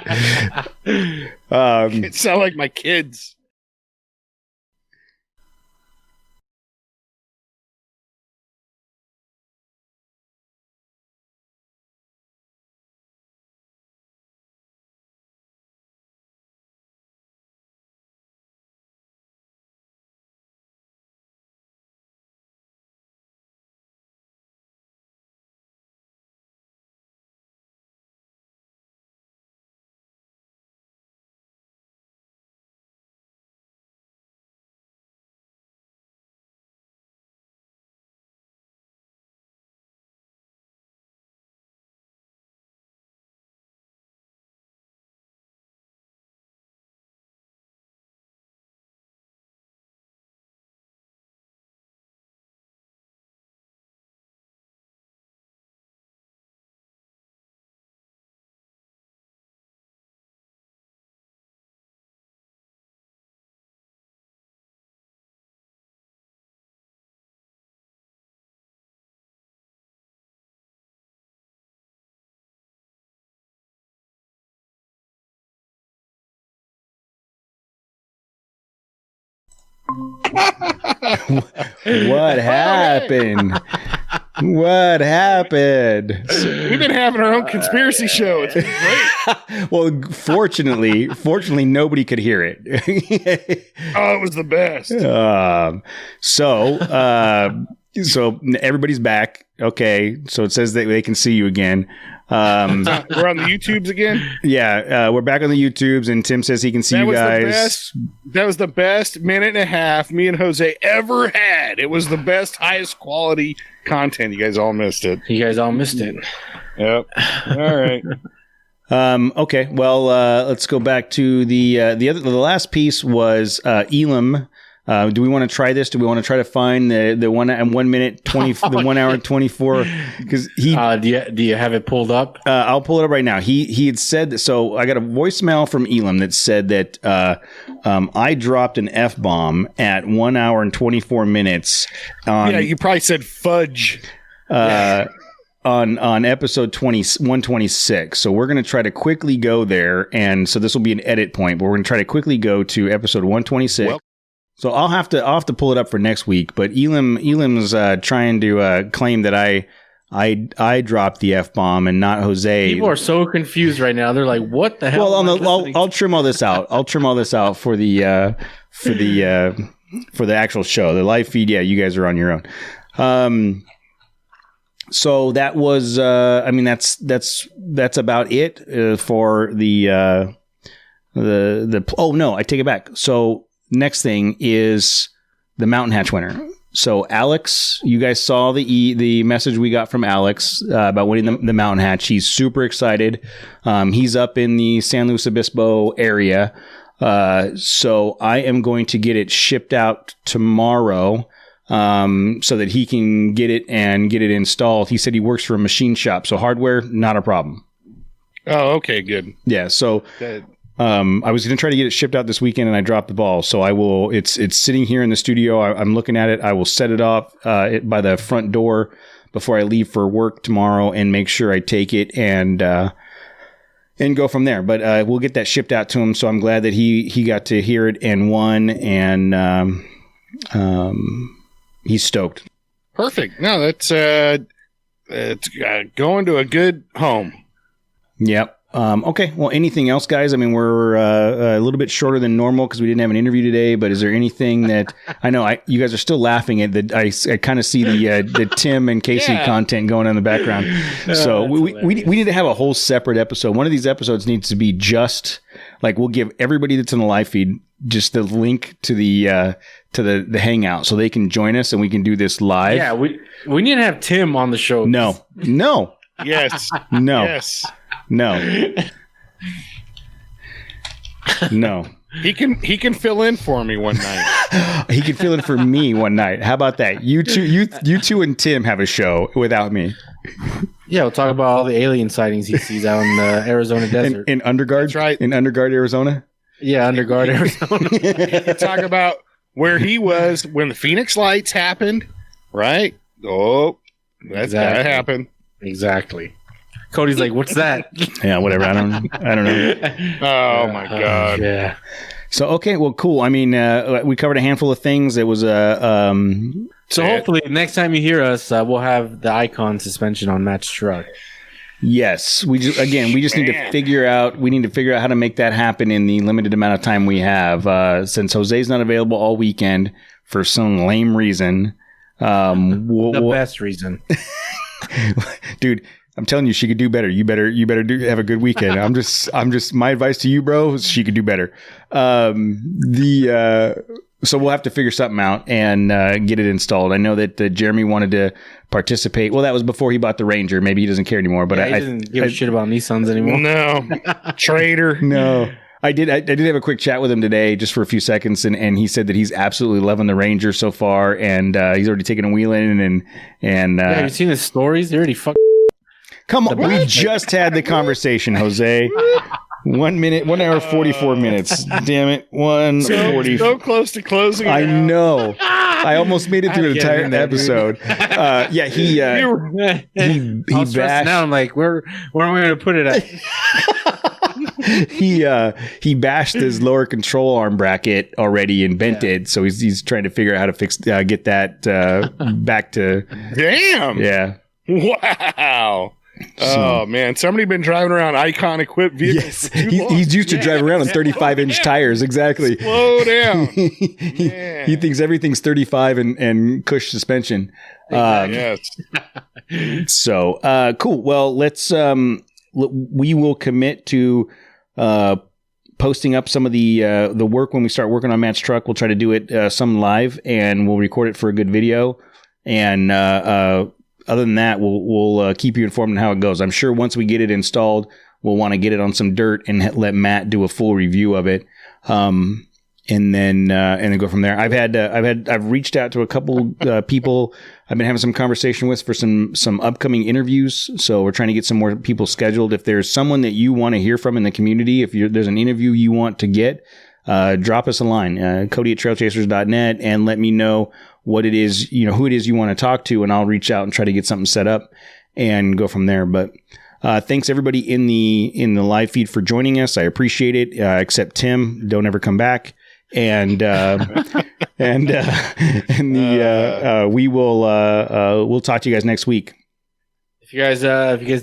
It sound like my kids. What happened? What happened? We've been having our own conspiracy show. It's been great. Well, fortunately, nobody could hear it. Oh, it was the best. So everybody's back. Okay, so it says that they can see you again. We're on the YouTubes again. Yeah, we're back on the YouTubes, and Tim says he can see you guys. That was the best minute and a half me and Jose ever had. It was the best, highest quality content. You guys all missed it. You guys all missed it. Yep. All right. Okay. Well, let's go back to the last piece was Elam. Do we want to try this? Do we want to try to find the 1 minute 20 the 1 hour 24? Because he do you have it pulled up? I'll pull it up right now. He had said that, so I got a voicemail from Elam that said that I dropped an F-bomb at 1 hour and 24 minutes. Yeah, you probably said fudge. On episode 126. So we're going to try to quickly go there, and so this will be an edit point, but we're going to try to quickly go to episode 126. Well, so I'll have to pull it up for next week, but Elam's trying to claim that I dropped the F-bomb and not Jose. People are so confused right now. They're like, "What the hell?" Well, I'll trim all this out. I'll trim all this out for the actual show, the live feed. Yeah, you guys are on your own. So that was, that's about it for the. Oh no, I take it back. So next thing is the Mountain Hatch winner. So Alex, you guys saw the message we got from Alex about winning the Mountain Hatch. He's super excited. He's up in the San Luis Obispo area. So I am going to get it shipped out tomorrow, so that he can get it installed. He said he works for a machine shop, so hardware, not a problem. Oh, okay, good. Yeah, so Good. I was going to try to get it shipped out this weekend, and I dropped the ball. So I will. It's sitting here in the studio. I'm looking at it. I will set it off by the front door before I leave for work tomorrow, and make sure I take it and go from there. But we'll get that shipped out to him. So I'm glad that he got to hear it and won, and he's stoked. Perfect. No, that's it's going to a good home. Yep. Okay. Well, anything else, guys? I mean, we're a little bit shorter than normal because we didn't have an interview today. But is there anything that I know you guys are still laughing at? That I kind of see the Tim and Casey content going on in the background. So we need to have a whole separate episode. One of these episodes needs to be just like we'll give everybody that's in the live feed just the link to the hangout so they can join us and we can do this live. Yeah, we need to have Tim on the show. No. Yes. No. Yes. No. He can fill in for me one night. He can fill in for me one night. How about that? You two and Tim have a show without me. Yeah, we'll talk about all the alien sightings he sees out in the Arizona desert. In Undergard? That's right. In Undergard, Arizona? Yeah, Undergard, Arizona. Talk about where he was when the Phoenix Lights happened, right? Oh, that's gotta happen. Exactly. Cody's like, what's that? Yeah, whatever. I don't know. Oh my God. Yeah. So, okay, well, cool. I mean, we covered a handful of things. It was So hopefully next time you hear us, we'll have the Icon suspension on Matt's truck. Yes, we just need to figure out how to make that happen in the limited amount of time we have. Since Jose's not available all weekend for some lame reason, the best reason, dude. I'm telling you, she could do better. You better have a good weekend. I'm just my advice to you, bro, is she could do better. So we'll have to figure something out and get it installed. I know that Jeremy wanted to participate. Well, that was before he bought the Ranger. Maybe he doesn't care anymore. But he doesn't give a shit about Nissans anymore. No, traitor. No, I did have a quick chat with him today, just for a few seconds, and he said that he's absolutely loving the Ranger so far, and he's already taken a wheel in and have you seen his stories? They already fucked. Come on, we just had the conversation, Jose. 1 minute, 1 hour, 44 minutes. Damn it. 1:40. So close to closing. I know. I almost made it through an entire episode. Yeah, he bashed. Now I'm like, where am I going to put it at? He bashed his lower control arm bracket already and bent it, so he's trying to figure out how to fix get that back to. Damn. Yeah. Wow. Oh man, somebody been driving around Icon equipped vehicles. Yes, he's used to drive around on 35-inch tires. Exactly. Slow down. He thinks everything's 35 and cush suspension. Yes. So cool. Well, let's we will commit to posting up some of the work when we start working on Matt's truck. We'll try to do it some live, and we'll record it for a good video. And other than that, we'll keep you informed on how it goes. I'm sure once we get it installed, we'll want to get it on some dirt and let Matt do a full review of it, and then go from there. I've reached out to a couple people I've been having some conversation with for some upcoming interviews. So we're trying to get some more people scheduled. If there's someone that you want to hear from in the community, if there's an interview you want to get, drop us a line, Cody@trailchasers.net, and let me know what it is, who it is you want to talk to, and I'll reach out and try to get something set up and go from there. But thanks everybody in the live feed for joining us. I appreciate it. Except Tim, don't ever come back. And we will we'll talk to you guys next week. If you guys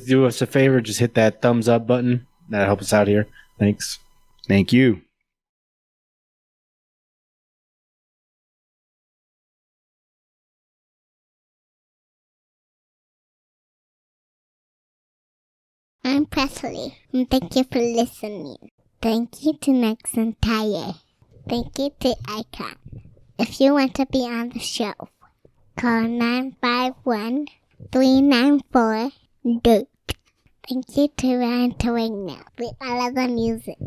do us a favor, just hit that thumbs up button. That'll help us out here. Thanks. Thank you. I'm Presley, and thank you for listening. Thank you to Next and Tire. Thank you to Icon. If you want to be on the show, call 951-394-DIRT. Thank you to Ryan Torino with all of the music.